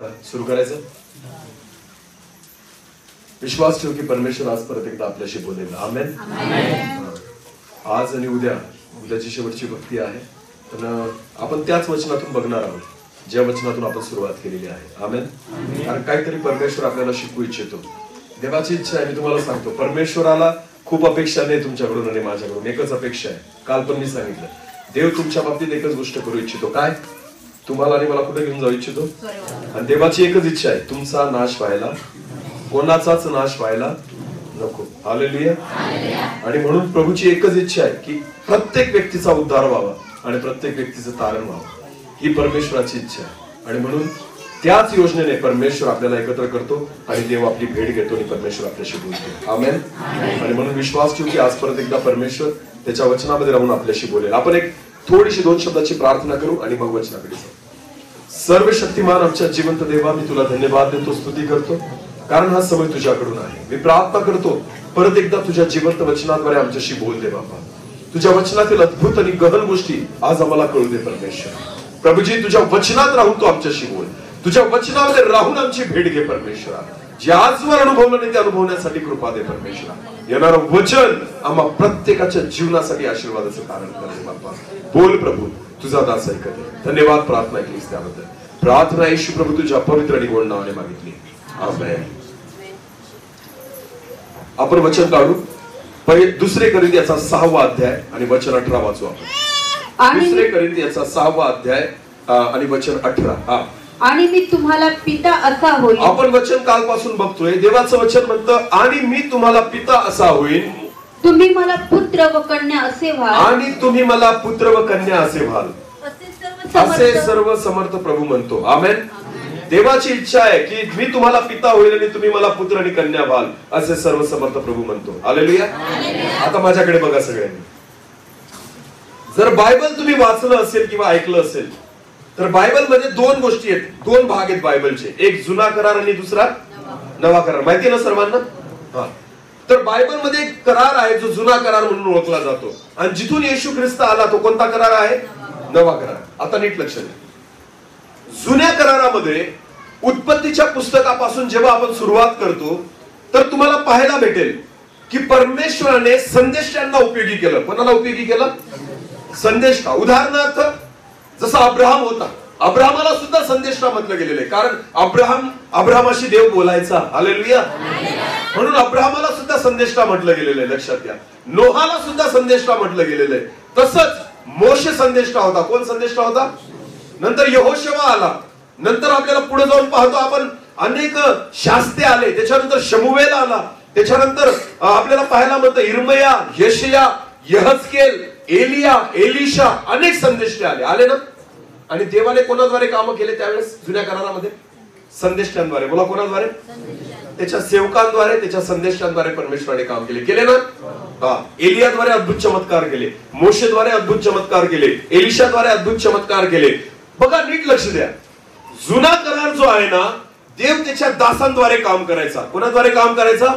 सुरू करायचं. विश्वास ठेव की परमेश्वर आज परत एकदा आपल्याशी बोलेल. आमेन. आज आणि उद्याची शेवटची भक्ती आहे. पण आपण त्याच वचनातून बघणार आहोत ज्या वचनातून आपण सुरुवात केलेली आहे. आमेन. कारण काहीतरी परमेश्वर आपल्याला शिकवू इच्छितो. देवाची इच्छा आहे. मी तुम्हाला सांगतो, परमेश्वराला खूप अपेक्षा नाही तुमच्याकडून आणि माझ्याकडून. एकच अपेक्षा आहे. काल पण मी सांगितलं, देव तुमच्या बाबतीत एकच गोष्ट करू इच्छितो. काय? तुम्हाला आणि मला कुठे घेऊन जाऊ इच्छितो. आणि देवाची एकच इच्छा आहे, तुमचा नाश व्हायला, कोणाचाच नाश व्हायला नको. हालेलुया. आणि म्हणून प्रभूची एकच इच्छा आहे की प्रत्येक व्यक्तीचा उद्धार व्हावा आणि प्रत्येक व्यक्तीचं तारण व्हावं. ही परमेश्वराची इच्छा आहे. आणि म्हणून त्याच योजनेने परमेश्वर आपल्याला एकत्र करतो आणि देव आपली भेट घेतो आणि परमेश्वर आपल्याशी बोलतो. आमेन. आणि म्हणून विश्वास ठेवू की आज परत एकदा परमेश्वर त्याच्या वचनामध्ये राहून आपल्याशी बोलेल. आपण एक थोडीशी 2 शब्दाची प्रार्थना करू आणि मग वचनाकडे जाऊ. सर्व शक्तिमान आमच्या जिवंत देवा, मी तुला धन्यवाद देतो, स्तुती करतो, कारण हा समय तुझ्याकडून आहे. मी प्रार्थना करतो, परत एकदा तुझ्या जिवंत वचनाद्वारे आमच्याशी बोल दे बाबा. तुझ्या वचनातील अद्भुत आणि गहन गोष्टी आज आम्हाला कळू दे परमेश्वर. प्रभूजी, तुझ्या वचनात राहून तू आमच्याशी बोल. तुझ्या वचनामध्ये राहून आमची भेट घे परमेश्वरा. जे आजवर अनुभवलं नाही ते अनुभवण्यासाठी कृपा दे परमेश्वरा. येणारं वचन आम्हा प्रत्येकाच्या जीवनासाठी आशीर्वादाचं कारण करे बाबा. बोल प्रभू, तुझा दास ऐकत. धन्यवाद. प्रार्थना केलीस त्याबद्दल. प्रार्थना येशू प्रभू तुझ्या पवित्र आणि गोड नावाने मागितली. आमेन. आपण वचन काढू. 2 कोरिंथियाचा 6वा अध्याय आणि वचन 18 वाचू आपण. 2 कोरिंथियाचा 6वा अध्याय आणि वचन 18. आणि मी तुम्हाला पिता असा होईल. आपण वचन कालपासून बघतोय. देवाचं वचन म्हणतं, आणि मी तुम्हाला पिता असा होईल, तुम्ही मला पुत्र व कन्या असे व्हाल. आणि तुम्ही मला पुत्र व कन्या असे व्हाल, असे सर्व समर्थ प्रभू म्हणतो. आमेन. देवाची इच्छा आहे की मी तुम्हाला पिता होईल आणि तुम्ही मला पुत्र आणि कन्या व्हाल, असे सर्व समर्थ प्रभू म्हणतो. हालेलुया. आता माझ्याकडे बघा सगळ्यांनी. जर बायबल तुम्ही वाचलं असेल किंवा ऐकलं असेल तर बायबल मध्ये 2 गोष्टी आहेत, 2 भाग आहेत बायबलचे. एक जुना करार आणि दुसरा नवा करार. माहिती ना सर्वांना? तर बायबल मध्ये एक करार आहे जो जुना करार म्हणून ओळखला जातो. आणि जिथून येशू ख्रिस्त आला तो कोणता करार आहे? नवा करार. आता नीट लक्ष द्या. जुन्या करारामध्ये उत्पत्तीच्या पुस्तकापासून जेव्हा आपण सुरुवात करतो तर तुम्हाला पाहायला भेटेल की परमेश्वराने संदेष्टांना उपयोगी केलं. कोणाला उपयोगी केलं? संदेष्टा. उदाहरणार्थ जसा अब्राहम होता, अब्राहमाला सुद्धा संदेष्टा म्हटलं गेलेलं आहे. कारण अब्राहमाशी देव बोलायचा. हालेलुया. म्हणून अब्राहमाला सुद्धा संदेष्टा म्हटलं गेलेलं आहे. लक्षात घ्या. नोहाला सुद्धा संदेष्टा म्हटलं गेलेलं आहे. तसंच मोशे संदेष्टा होता. कोण संदेष्टा होता? नंतर यहोशुआ आला. नंतर आपल्याला पुढे जाऊन पाहतो आपण अनेक शास्ते आले. त्याच्यानंतर शमुवेल आला. त्याच्यानंतर आपल्याला पाहायला मिळतं इर्मया, यशया, यहजकेल, एलिया, एलिशा, अनेक संदेष्टे आले ना. आणि देवाने कोणाद्वारे काम केले त्यावेळेस जुन्या करारामध्ये? संदेष्टांद्वारे. बोला, कोणाद्वारे? त्याच्या सेवकांद्वारे, त्याच्या संदेष्टांद्वारे परमेश्वराने काम केले ना. एलियाद्वारे अद्भुत चमत्कार केले, मोशेद्वारे अद्भुत चमत्कार केले, एलिशाद्वारे अद्भुत चमत्कार केले. बघा, नीट लक्ष द्या. जुना करार जो आहे ना, देव त्याच्या दासांद्वारे काम करायचा. कोणाद्वारे काम करायचा?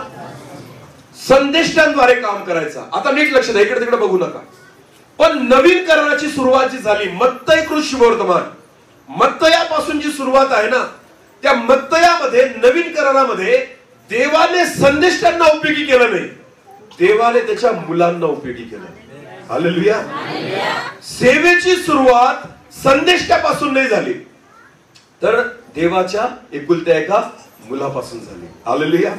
संदेष्टांद्वारे काम करायचा. आता नीट लक्ष द्या, इकडे तिकडे बघू नका. पण नवीन कराराची सुरुवात जी झाली, मत्तई शुभवर्तमान, मत्तयापासून जी सुरुवात आहे ना, त्या मत्तयामध्ये, नवीन करारामध्ये देवाने संदेष्टांना उपयोगी केलं नाही, देवाने त्याच्या मुलांना उपयोगी केलं. हालेलुया. सेवेची सुरुवात संदेष्टापासून नाही झाली, तर देवाच्या एकुलत्या एका मुलापासून झाली. हालेलुया.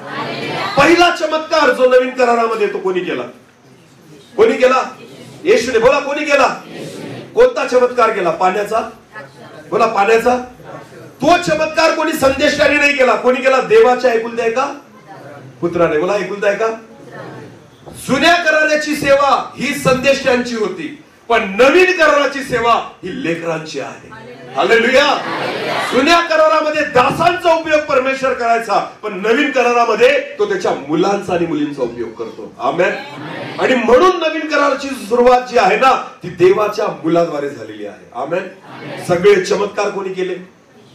पहिला चमत्कार जो नवीन करारामध्ये तो कोणी केला? कोणी केला? येशूने. बोला, कोणी केला? कोणता चमत्कार केला? पाण्याचा. बोला, पाण्याचा. तो चमत्कार कोणी संदेष्टाने नाही केला. कोणी केला? देवाच्या एकुलत्या एका पुत्राने. बोला, एकुलत्या एका. जुन्या कराराची सेवा ही संदेष्टांची होती, पण नवीन कराराची सेवा ही लेकरांची आहे. हालेलुया. जुन्या करारामध्ये दासांचा उपयोग परमेश्वर करायचा, पण नवीन करारामध्ये तो त्याच्या मुलांचा आणि मुलींचा उपयोग करतो. आमेन. आणि म्हणून नवीन कराराची सुरुवात जी आहे ना, ती देवाच्या मुलाद्वारे झालेली आहे. आमेन. सगळे चमत्कार कोणी केले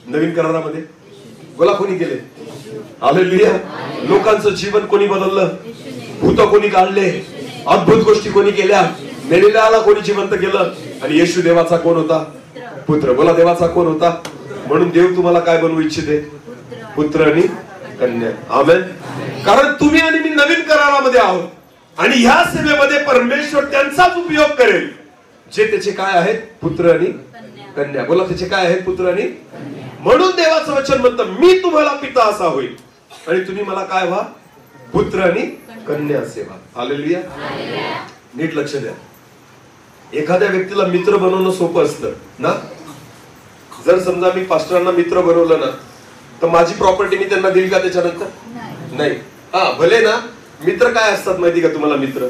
नवीन करारामध्ये? बोला, कोणी केले? हालेलुया. लोकांचं जीवन कोणी बदललं? भूत कोणी काढले? अद्भुत गोष्टी कोणी केल्या? मेलेल्याला कोणी जिवंत केलं? आणि येशू देवाचा कोण होता? पुत्र. बोला, देवाचा कोण होता? म्हणून देव तुम्हाला काय बनवू इच्छिते? पुत्र आणि कन्या. आमेन. कारण तुम्ही आणि मी नवीन करारामध्ये आहोत आणि ह्या सेवेमध्ये परमेश्वर त्यांचाच उपयोग करेल जे त्याचे काय आहेत? पुत्र आणि कन्या. बोला, त्याचे काय आहेत? पुत्र आणि. म्हणून देवाचं वचन म्हणतं, मी तुम्हाला पिता असा होईल आणि तुम्ही मला काय व्हा? पुत्र आणि कन्या असे व्हा. हालेलुया. नीट लक्ष द्या. एखाद्या व्यक्तीला मित्र बनवणं सोपं असतं ना. जर समजा मी पास्टरांना मित्र बनवलं ना, तर माझी प्रॉपर्टी मी त्यांना देईल का त्याच्यानंतर? नाही. हा, भले ना. मित्र काय असतात माहिती का तुम्हाला? मित्र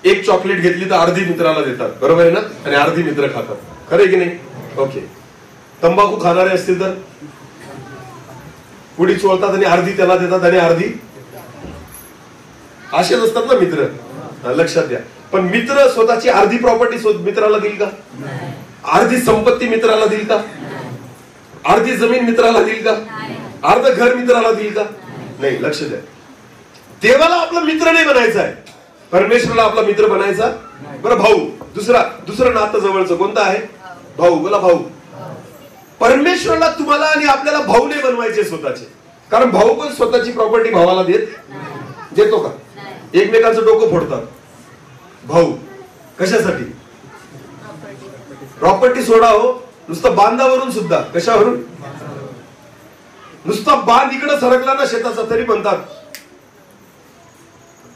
एक चॉकलेट घेतली तर अर्धी मित्राला देतात, बरोबर आहे ना, आणि अर्धी मित्र खातात. खरं आहे की नाही? ओके. तंबाखू खाणारे असतील तर पुढी चोळतात आणि अर्धी त्याला देतात आणि अर्धी. असेच असतात ना मित्र. लक्षात द्या. पण मित्र स्वतःची अर्धी प्रॉपर्टी मित्राला देईल का? अर्धी संपत्ती मित्राला देईल का? अर्धी जमीन मित्राला देईल का? अर्ध घर मित्राला देईल का? नाही. लक्ष द्या. देवाला आपला मित्र नाही बनायचा आहे, परमेश्वराला आपला मित्र बनायचा. बरं, भाऊ. दुसरं नातं जवळचं कोणतं आहे? भाऊ. बोला, भाऊ. परमेश्वराला तुम्हाला आणि आपल्याला भाऊ नाही बनवायचे स्वतःचे. कारण भाऊ पण स्वतःची प्रॉपर्टी भावाला देतो का? एकमेकांचं डोकं फोडतात भाऊ. कशासाठी? प्रॉपर्टी सोडा हो, नुसतं बांधावरून सुद्धा. कशावरून? नुसता बांध इकडे सरकला ना शेताचा तरी म्हणतात.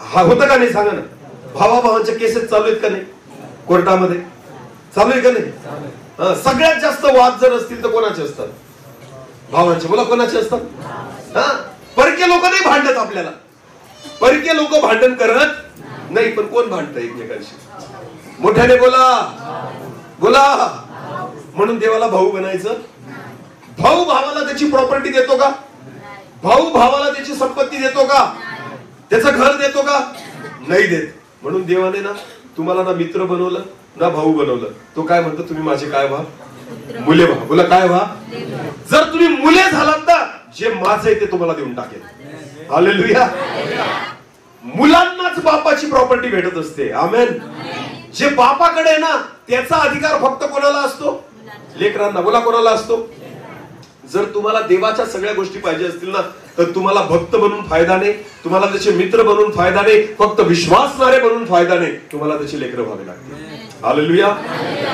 हा होतं का नाही सांगा ना? भावाभावांच्या केसेस चालू आहेत का नाही? कोर्टामध्ये चालू आहे का नाही? सगळ्यात जास्त वाद जर असतील तर कोणाचे असतात? भावांचे. बोला, कोणाचे असतात? हा, परके लोक नाही भांडत आपल्याला. परके लोक भांडण करत नाही, पण कोण भांडतं एकमेकांशी? मोठ्याने बोला, बोला. म्हणून देवाला भाऊ बनायचं. भाऊ भावाला त्याची प्रॉपर्टी देतो का? भाऊ भावाला त्याची संपत्ती देतो का? त्याचं घर देतो का? नाही देत. म्हणून देवाने ना तुम्हाला ना मित्र बनवलं ना भाऊ बनवलं. तो काय म्हणतो? तुम्ही माझे काय व्हा? मुले व्हा. बोला, काय व्हा? जर तुम्ही मुले झालात ना, जे माझं आहे ते तुम्हाला देऊन टाकेल. हालेलुया. मुलांनाच बापाची प्रॉपर्टी भेटत असते. आमेन. जे बापाकडे आहे ना, त्याचा अधिकार फक्त कोणाला असतो? लेकरांना. बोला, कोणाला असतो? जर तुम्हाला देवाच्या सगळ्या गोष्टी पाहिजे असतील ना, तर तुम्हाला भक्त बनून फायदा नाही, तुम्हाला त्याचे मित्र बनून फायदा नाही, फक्त विश्वासणारे बनून फायदा नाही, तुम्हाला त्याचे लेकर व्हावे लागते. हालेलुया.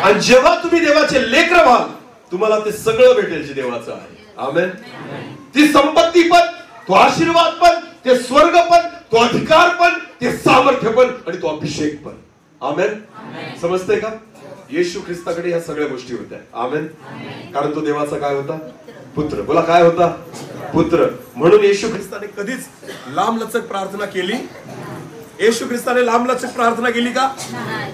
आणि जेव्हा तुम्ही देवाचे लेकर व्हाल, तुम्हाला ते सगळं भेटेल जे देवाचं आहे. आमेन. ती संपत्ती पण, तो आशीर्वाद पण, ते स्वर्ग पण, तो अधिकार पण, ते सामर्थ्य पण आणि तो अभिषेक पण. आमेन. समजतंय का? येशू ख्रिस्ताकडे ह्या सगळ्या गोष्टी होत्या. आमेन. कारण तो देवाचा काय होता? पुत्र. बोला, काय होता? पुत्र. म्हणून येशू ख्रिस्ताने कधीच लांबलचक प्रार्थना केली? येशू ख्रिस्ताने लांबलचक प्रार्थना केली का?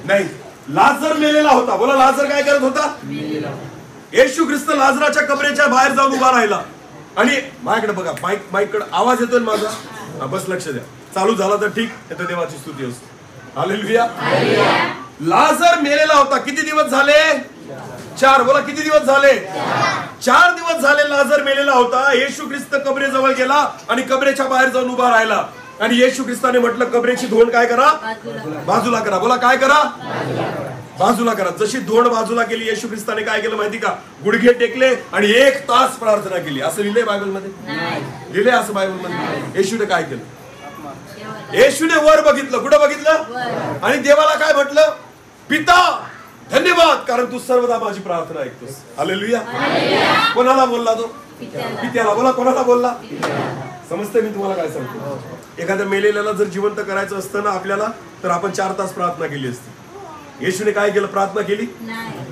नाही. लाजर मेलेला होता. बोला, लाजर काय करत होता? येशू ख्रिस्त लाजराच्या कबरेच्या बाहेर जाऊन उभा राहिला. आणि माझ्याकडे बघा, माईककडे आवाज येतोय माझा. बस लक्ष द्या. चालू झाला तर ठीक, तर देवाची स्तुती असते. हालेलुया. लाजर मेलेला होता. किती दिवस झाले? 4. बोला, किती दिवस झाले? 4 दिवस झाले लाजर मेलेला होता. येशू ख्रिस्त कबरेजवळ गेला आणि कबरेच्या बाहेर जाऊन उभा राहिला. आणि येशू ख्रिस्ताने म्हटलं, कबरेची धोंड काय करा? बाजूला करा. बोला, काय करा? बाजूला करा. जशी धोंड बाजूला केली, येशू ख्रिस्ताने काय केलं माहिती का? गुडघे टेकले आणि 1 तास प्रार्थना केली. असं लिहिलंय बायबलमध्ये? लिहिलंय असं बायबलमध्ये? येशूने काय केलं? येशूने वर बघितलं. कुठं बघितलं? आणि देवाला काय म्हटलं? पिता, धन्यवाद, कारण तू सर्वदा माझी प्रार्थना ऐकतोस. हालेलुया. कोणाला बोलला तो? पित्याला. बोला, कोणाला बोलला? समजतंय मी तुम्हाला काय सांगतो? एखाद्या मेलेल्याला जर जिवंत करायचं असतं ना आपल्याला, तर आपण 4 तास प्रार्थना केली असती. येशूने काय केलं? प्रार्थना केली.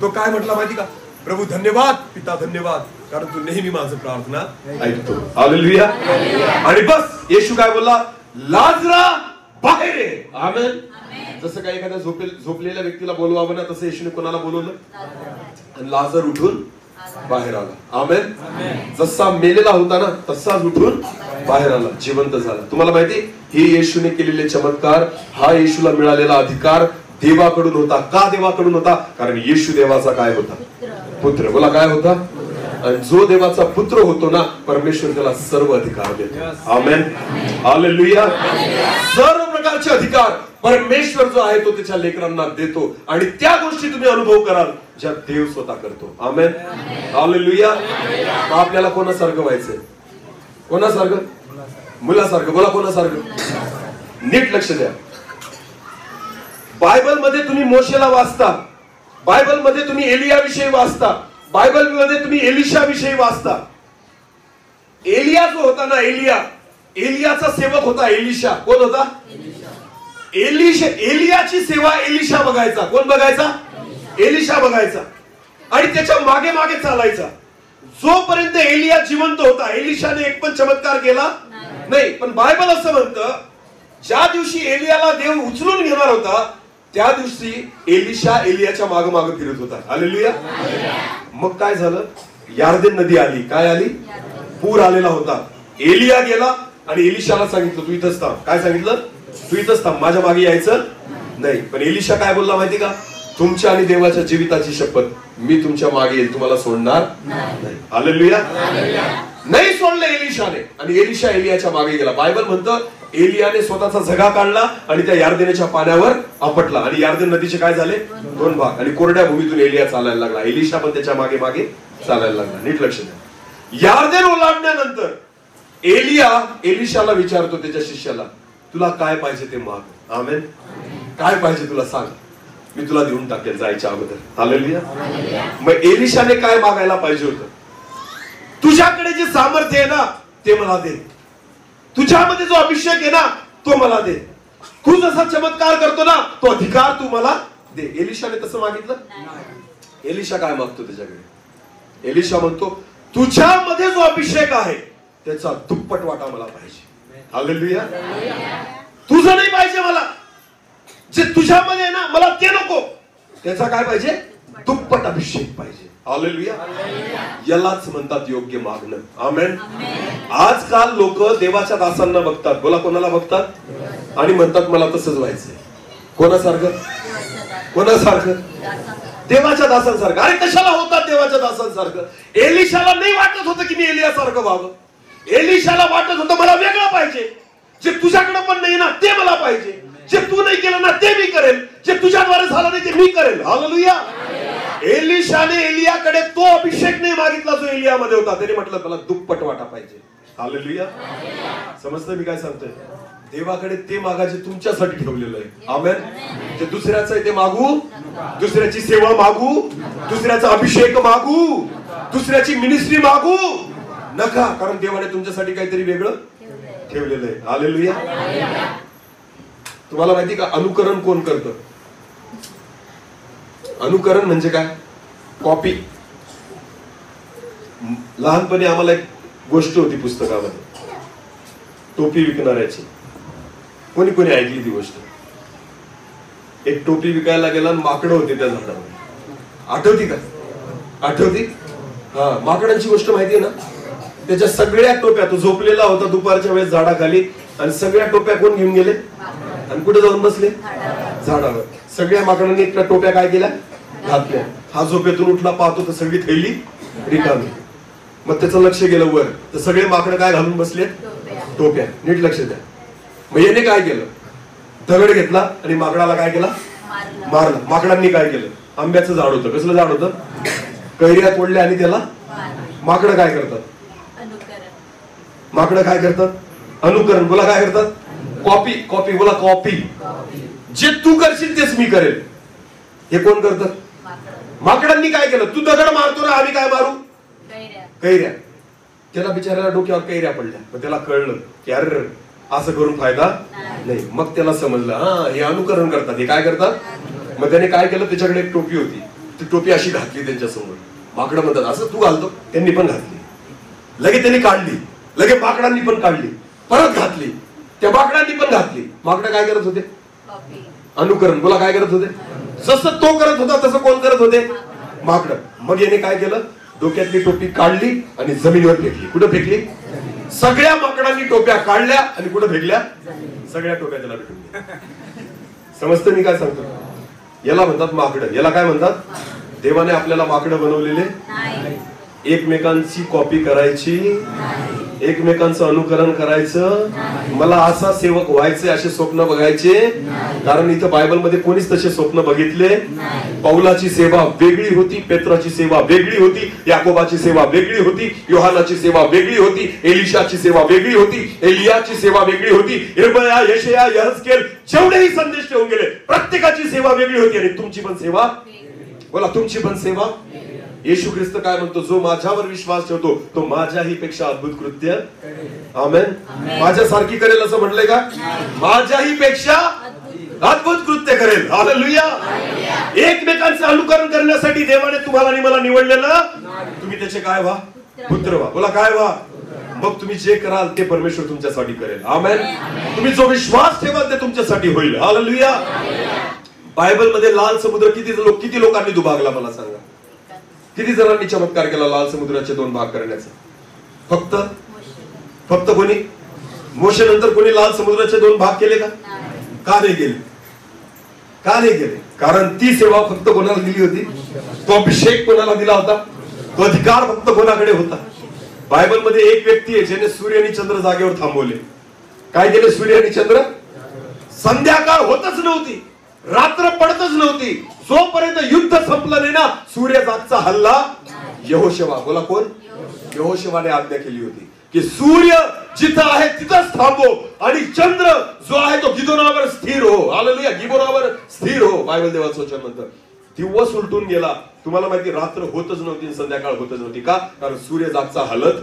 तो काय म्हटला माहिती का? प्रभू धन्यवाद, पिता धन्यवाद, कारण तू नेहमी माझं प्रार्थना ऐकतो. हालेलुया. आणि बस येशू काय बोलला? लाजरा बाहेर ये. आमेन. जसं काय एखाद्या झोपलेल्या व्यक्तीला बोलवावं ना, तसं येशूने कोणाला बोलवलं? आणि लाजर उठून बाहेर आला. आमेन. जसा मेलेला होता ना, तसाच उठून बाहेर आला, जिवंत झाला. तुम्हाला माहिती, हे येशूने केलेले चमत्कार, हा येशूला मिळालेला अधिकार देवाकडून होता. का देवाकडून होता? कारण येशू देवाचा काय होता? पुत्र. बोला, काय होता? आणि जो देवाचा पुत्र होतो ना, परमेश्वर त्याला सर्व अधिकार देतो. आमेन. हालेलुया. सर्व प्रकारचे अधिकार परमेश्वर जो आहे तो त्याच्या लेकरांना देतो आणि त्या गोष्टी तुम्ही अनुभव कराल ज्या देव स्वतः करतो. आमेन, हालेलुया. आपल्याला कोणासारखं व्हायचंय? कोणासारखं? मुलासारखं. बोला, कोणासारखं? नीट लक्ष द्या. बायबल मध्ये तुम्ही मोशेला वाचता, बायबल मध्ये तुम्ही एलिया विषयी वाचता, बायबल मध्ये तुम्ही एलिशा विषयी वाचता. एलिया जो होता ना, एलियाचा सेवक होता एलिशा. कोण होता? एलियाची सेवा एलिशा बघायचा. कोण बघायचा? एलिशा बघायचा. आणि त्याच्या मागे मागे चालायचा. जोपर्यंत एलिया जिवंत होता एलिशाने एक पण चमत्कार केला नाही. पण बायबल असं म्हणतं, ज्या दिवशी एलियाला देव उचलून घेणार होता त्या दिवशी एलिशा एलियाच्या मागे मागे फिरत होता. हालेलुया. मग काय झालं? यार्देन नदी आली. काय आली? पूर आलेला होता. एलिया गेला आणि एलिशाला सांगितलं तू इथंच थांब. काय सांगितलं? तू इथंच थांब, माझ्या मागे यायचं नाही. पण एलिशा काय बोलला माहिती का? तुमच्या आणि देवाच्या जीविताची शपथ, मी तुमच्या मागे येईल, तुम्हाला सोडणार नाही. हालेलुया. नाही सोडलं एलिशाने आणि एलिशा एलियाच्या मागे गेला. बायबल म्हणतं एलियाने स्वतःचा झगा काढला आणि त्या यार्देनेच्या पाण्यावर आपटला आणि यार्देन नदीचे काय झाले? 2 भाग. आणि कोरड्या भूमीतून एलिया चालायला लागला. एलिशा पण त्याच्या मागे मागे चालायला लागला. नीट लक्ष द्या. यार्देन ओलांडल्यानंतर एलिया एलिशाला विचारतो, त्याच्या शिष्याला, तुला काय पाहिजे ते माग. आमेन. काय पाहिजे तुला सांग, मी तुला देऊन टाकेल जायच्या अगोदर. हालेलुया. मग एलिशाने काय मागायला पाहिजे होतं? तुझ्याकडे जे सामर्थ्य आहे ना ते मला दे. तुझ्यामध्ये जो अभिषेक आहे ना तो मला दे. तू जसा चमत्कार करतो ना तो अधिकार तू मला दे. एलिशाने तसं मागितलं? एलिशा काय मागतो त्याच्याकडे? एलिशा म्हणतो, तुझ्यामध्ये जो अभिषेक आहे त्याचा दुप्पट वाटा मला पाहिजे. हालेलुया. तुझं नाही पाहिजे मला, जे तुझ्यामध्ये आहे ना मला ते नको. त्याचा काय पाहिजे? दुप्पट अभिषेक पाहिजे. हालेलुया. यालाच म्हणतात योग्य मागणं. आमेन. आजकाल लोक देवाच्या दासांना बघतात. बोला, कोणाला बघतात? आणि म्हणतात मला तसंच व्हायचंय. कोणासारखं? कोणासारखं? देवाच्या दासांसारखं. अरे कशाला होतात देवाच्या दासांसारखं? एलिशाला नाही वाटत होतं की मी एलियासारखं व्हावं. एलिशाला वाटत होतं मला वेगळं पाहिजे. जे तुझ्याकडे पण नाही ना ते मला पाहिजे. जे तू नाही केलं ना ते मी करेल. जे तुझ्याद्वारे झालं नाही ते मी करेल. हालेलुया. एलिशाने एलियाकडे तो अभिषेक नाही मागितला जो एलियामध्ये होता. त्याने म्हटलं मला दुप्पट वाटा पाहिजे. हालेलुया. समजतं मी काय सांगतोय? देवाकडे ते मागा जे तुमच्यासाठी ठेवलेलं आहे. आमेन. जे दुसऱ्याचं आहे ते मागू, दुसऱ्याची सेवा मागू, दुसऱ्याचा अभिषेक मागू, दुसऱ्याची मिनिस्ट्री मागू नका. कारण देवाने तुमच्यासाठी काहीतरी वेगळं ठेवलेलं आहे. हालेलुया. तुम्हाला माहिती का अनुकरण कोण करतं? अनुकरण म्हणजे काय? कॉपी. लहानपणी आम्हाला एक गोष्ट होती पुस्तकामध्ये, टोपी विकणाऱ्याची. कोणी कोणी ऐकली ती गोष्ट? एक टोपी विकायला गेला आणि माकडं होते त्या झाडावर. आठवती का? आठवती? हा, माकडांची गोष्ट माहितीये ना? त्याच्या सगळ्या टोप्या, तो झोपलेला होता दुपारच्या वेळेस झाडाखाली आणि सगळ्या टोप्या कोण घेऊन गेले आणि कुठे जाऊन बसले? झाडावर. सगळ्या माकडांनी त्या टोप्या काय केल्या? घातल्या. हा झोपेतून उठला, पाहतो तर सगळी थैली रिकामी. मग त्याचं लक्ष गेलं वर, तर सगळे माकडं काय घालून बसले? टोप्या. नीट लक्ष द्या. मग याने काय केलं? दगड घेतला आणि माकडाला काय केला? मारला. माकडांनी काय केलं? आंब्याचं झाड होतं. कसलं झाड होतं? कैऱ्या तोडल्या आणि त्याला माकडं काय करतात? माकडं काय करतात? अनुकरण. बोला, काय करतात? कॉपी. कॉपी. बोला, कॉपी. जे तू करशील तेच मी करेल. हे कोण करतं? माकडांनी काय केलं? तू दगड मारतो ना, आम्ही काय मारू? कैऱ्या. त्याला बिचाऱ्याला डोक्यावर कैऱ्या पडल्या. मग त्याला कळलं की अरे असं करून फायदा नाही. मग त्याला समजलं हा हे अनुकरण करतात. हे काय करतात? मग त्याने काय केलं? त्याच्याकडे एक टोपी होती. ती टोपी अशी घातली त्यांच्या समोर. माकडं म्हणतात असं तू घालतो? त्यांनी पण घातली. लगे त्यांनी काढली. लगे माकडांनी पण काढली. परत घातली. त्या माकडांनी पण घातली. माकडं काय करत होते? अनुकरण. बोला, काय करत होते? जसं तो करत होता तसं कोण करत होते? माकडं. मग याने काय केलं? डोक्यातली टोपी काढली आणि जमिनीवर फेकली. कुठं फेकली? सगळ्या माकडांनी टोप्या काढल्या आणि कुठं फेकल्या? सगळ्या टोप्या त्याला भेटून. समजतं मी काय सांगतो? याला म्हणतात माकडं. याला काय म्हणतात? देवाने आपल्याला माकडं बनवलेले एकमेकांची कॉपी करायची, एकमेकांचं अनुकरण करायचं, मला असा सेवक व्हायचे असे स्वप्न बघायचे, कारण इथं बायबलमध्ये कोणीच तसे स्वप्न बघितले. पौलाची सेवा वेगळी होती, पेत्राची सेवा वेगळी होती, याकोबाची सेवा वेगळी होती, योहानाची सेवा वेगळी होती, एलिशाची सेवा वेगळी होती, एलियाची सेवा वेगळी होती, यिर्मया, यशया, यहेजकेल जेवढेही संदेश ठेवून गेले प्रत्येकाची सेवा वेगळी होती. आणि तुमची पण सेवा, बोला तुमची पण सेवा. येशू ख्रिस्त काय म्हणतो, जो माझ्यावर विश्वास ठेवतो तो माझ्याही पेक्षा अद्भुत कृत्य, आमेन, माझ्यासारखी करेल असं म्हटलंय का? माझ्याही पेक्षा अद्भुत कृत्य करेल. हालेलुया. एकमेकांचं अनुकरण करण्यासाठी देवाने तुम्हाला आणि मला निवडलेलं, तुम्ही त्याचे काय व्हा? पुत्र व्हा. बोला काय व्हा? मग तुम्ही जे कराल ते परमेश्वर तुमच्यासाठी करेल. आमेन. तुम्ही जो विश्वास ठेवाल ते तुमच्यासाठी होईल. हालेलुया. बायबल मध्ये लाल समुद्र किती लोकांनी दुभागला मला सांगा? किती जणांनी चमत्कार केला लाल समुद्राचे 2 भाग करण्याचा? फक्त कोणी? मोशे नंतर कोणी लाल समुद्राचे 2 भाग केले का? का नाही केले? का नाही केले? कारण ती सेवा फक्त कोणाला दिली होती? तो अभिषेक कोणाला दिला होता? तो अधिकार फक्त कोणाकडे होता? बायबल मध्ये एक व्यक्ती आहे ज्याने सूर्य आणि चंद्र जागेवर थांबवले. काय केले? सूर्य आणि चंद्र, संध्याकाळ होतच नव्हती, रात्र पडतच नव्हती, जोपर्यंत युद्ध संपलं नाही ना सूर्याचा हल्ला यहोशुवा, बोला कोण? यहोशुवाने आज्ञा केली होती की सूर्य जिथं आहे तिथंच थांबो आणि चंद्र जो आहे तो गिदोनावर स्थिर हो. हालेलुया. गिबोनावर स्थिर हो. बायबल देवाचं वचन म्हणतं. दिवस उलटून गेला, तुम्हाला माहिती रात्र होतच नव्हती, संध्याकाळ होतच नव्हती. का? कारण सूर्य जागचा हलत.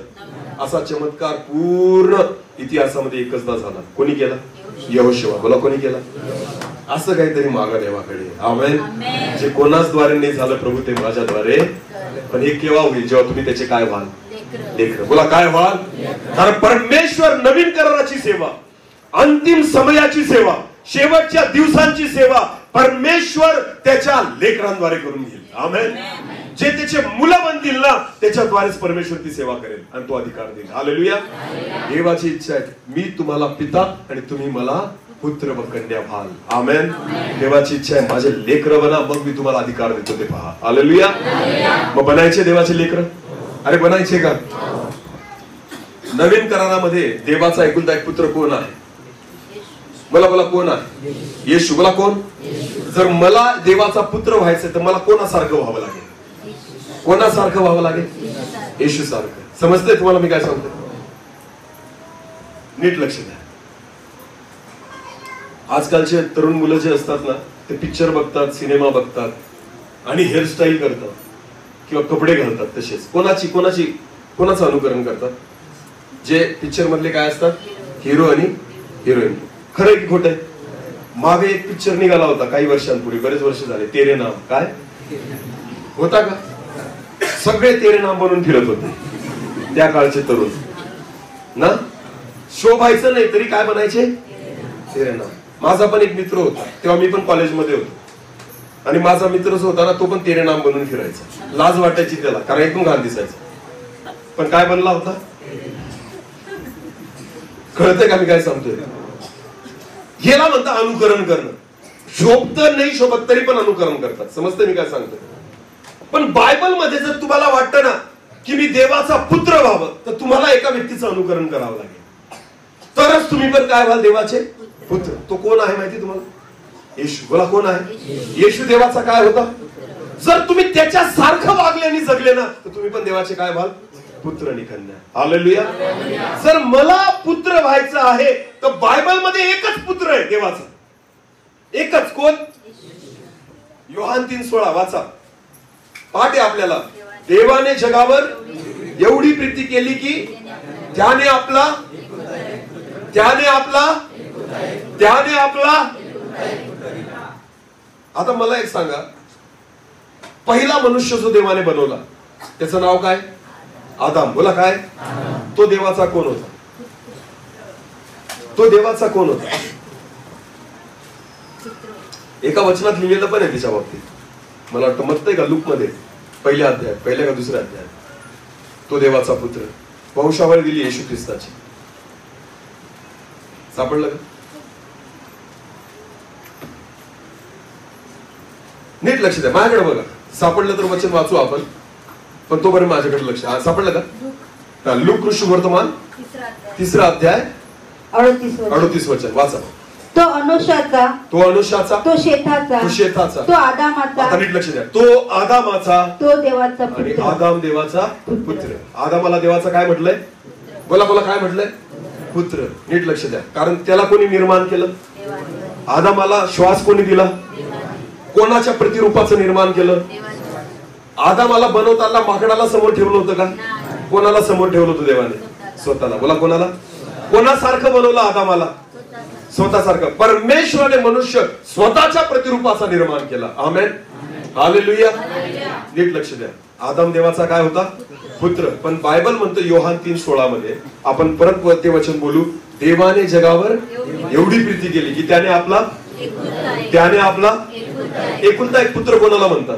असा चमत्कार पूर्ण इतिहासामध्ये एकचदा झाला. कोणी केला? यहोशुवा. बोला कोणी केला? असं काहीतरी मागा देवाकडे. आमेन. जे कोणाच द्वारे नाही झालं प्रभू ते माझ्याद्वारे. पण हे केव्हा होईल? जेव्हा तुम्ही त्याचे काय व्हाल? लेकरं. बोला काय व्हाल? कारण परमेश्वर नवीन कराराची सेवा, अंतिम समयाची सेवा, शेवटच्या दिवसांची सेवा परमेश्वर त्याच्या लेकरांद्वारे करून घेईल. आमेन. जे त्याचे मुलं बनतील ना त्याच्याद्वारेच परमेश्वर ती सेवा करेल आणि तो अधिकार देईल. हालेलुया. देवाची इच्छा आहे मी तुम्हाला पिता आणि तुम्ही मला पुत्र व कन्या व्हाल. आमेन. देवाची इच्छा आहे माझे लेकर बना, मग मी तुम्हाला अधिकार देतो ते पहा. हालेलुया. मग बनायचे देवाचे लेकर? अरे बनायचे का? नवीन करारामध्ये देवाचा एकुलता एक पुत्र कोण आहे? बोला कोण आहे? येशू. बोला कोण? जर मला देवाचा पुत्र व्हायचं तर मला कोणासारखं व्हावं लागेल? कोणासारखं व्हावं लागेल? येशू सारखं. समजतंय तुम्हाला मी काय सांगतो? नीट लक्ष द्या. आजकालचे तरुण मुलं जे असतात ना ते पिक्चर बघतात, सिनेमा बघतात आणि हेअरस्टाईल करतात किंवा कपडे घालतात तसेच. कोणाचं अनुकरण करतात? जे पिक्चर मधले काय असतात? हिरो आणि हिरोईन. खरं की खोटं आहे? मागे एक पिक्चर निघाला होता काही वर्षांपूर्वी, बरेच वर्ष झाले, तेरे नाम. काय होता का? सगळे तेरे नाम बनवून फिरत होते त्या काळचे तरुण ना. शोभायचं नाही तरी काय बनायचे? तेरे नाम. माझा पण एक मित्र होता, तेव्हा मी पण कॉलेजमध्ये होतो आणि माझा मित्र जो होता ना तो पण तेरे नाम बनवून फिरायचा. लाज वाटायची त्याला कारण एकदम घाण दिसायचं. पण काय बनला होता? कळतंय का मी काय सांगतोय? याला म्हणता अनुकरण करणं. शोभत नाही शोभत तरी पण अनुकरण करतात. समजतं मी काय सांगतोय? पण बायबल मध्ये जर तुम्हाला वाटतं ना की मी देवाचा पुत्र व्हावं तर तुम्हाला एका व्यक्तीचं अनुकरण करावं लागेल, तरच तुम्ही पण काय व्हाल? देवाचे पुत्र. तो कोण आहे माहिती तुम्हाला? येशू. बोला कोण आहे? येशू देवाचा काय होता? जर तुम्ही त्याच्या सारखं वागले आणि जगले ना तर तुम्ही पण देवाचे काय व्हाल? पुत्र आणि कन्या. हालेलुया. जर मला पुत्र व्हायचं आहे तर बायबल मध्ये एकच पुत्र आहे देवाचा, एकच. कोण? योहान 3:16 वाचा. पाठ आहे आपल्याला. देवाने जगावर एवढी प्रीती केली की त्याने आपला आता मला एक सांगा, पहिला मनुष्य जो देवाने बनवला त्याचं नाव काय? आदाम. बोला काय? तो देवाचा कोण होता? तो देवाचा कोण होता? एका वचनात लिहिलेलं पण आहे त्याच्या बाबतीत. मला वाटतं मत का लूक मध्ये पहिल्या का दुसऱ्या अध्यायात. तो देवाचा पुत्र. वंशावळ दिली येशू ख्रिस्ताची. सापडलं का? नीट लक्ष द्या. माझ्याकडे बघा. सापडलं तर वचन वाचू आपण, पण तोपर्यंत माझ्याकडे लक्ष. सापडलं का? लूक सुवर्तमान 3रा अध्याय 38 वचन वाचा. तो अनुषाचा, तो शेताचा, तो आदामाचा, आता नीट लक्ष द्या, तो आदामाचा, तो देवाचा आणि पुत्र. आदाम देवाचा पुत्र. आदामाला देवाचा काय म्हटलंय? बोला काय म्हटलंय? पुत्र. नीट लक्ष द्या, कारण त्याला कोणी निर्माण केलं? आदामाला श्वास कोणी दिला? कोणाच्या प्रतिरूपाचं निर्माण केलं? आदामाला बनवताना माकडाला समोर ठेवलं होतं का? कोणाला समोर ठेवलं होतं देवाने? स्वतःला. बोला कोणाला? कोणासारखं बनवलं आदामाला? स्वतःसारखं. परमेश्वराने मनुष्य स्वतःच्या प्रतिरूपाचा निर्माण केला. आमेन, हालेलुया. नीट लक्ष द्या, आदाम देवाचा काय होता? पुत्र. पण बायबल म्हणतो योहान 3:16 मध्ये, आपण परत ते वचन बोलू, देवाने जगावर एवढी प्रीती केली की त्याने आपला एकुलता एक पुत्र कोणाला म्हणतात?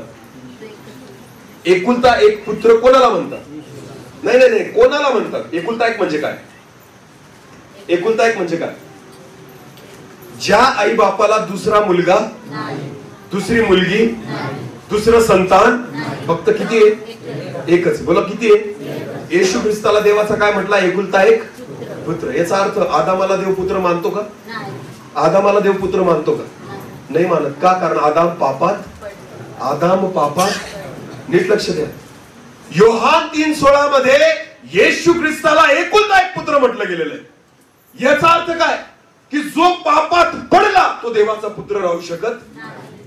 एकुलता एक पुत्र कोणाला म्हणतात? नाही, कोणाला म्हणतात? एकुलता एक म्हणजे काय? एकुलता एक म्हणजे काय? ज्या आई बापाला दुसरा मुलगा, दुसरी मुलगी, दुसरं संतान, फक्त किती आहे? एकच. बोला किती आहे? येशू ख्रिस्ताला देवाचा काय म्हटला? एकुलता एक पुत्र. याचा अर्थ आदामाला देव पुत्र मानतो का? आदामाला देव पुत्र मानतो का? नाही मानत. का? कारण आदाम पापात. नीट लक्ष द्या, योहान 3:16 मध्ये येशू ख्रिस्ताला एकुलता एक पुत्र म्हटलं गेलेलं आहे. याचा अर्थ काय? की जो पापात पडला तो देवाचा पुत्र राहू शकत.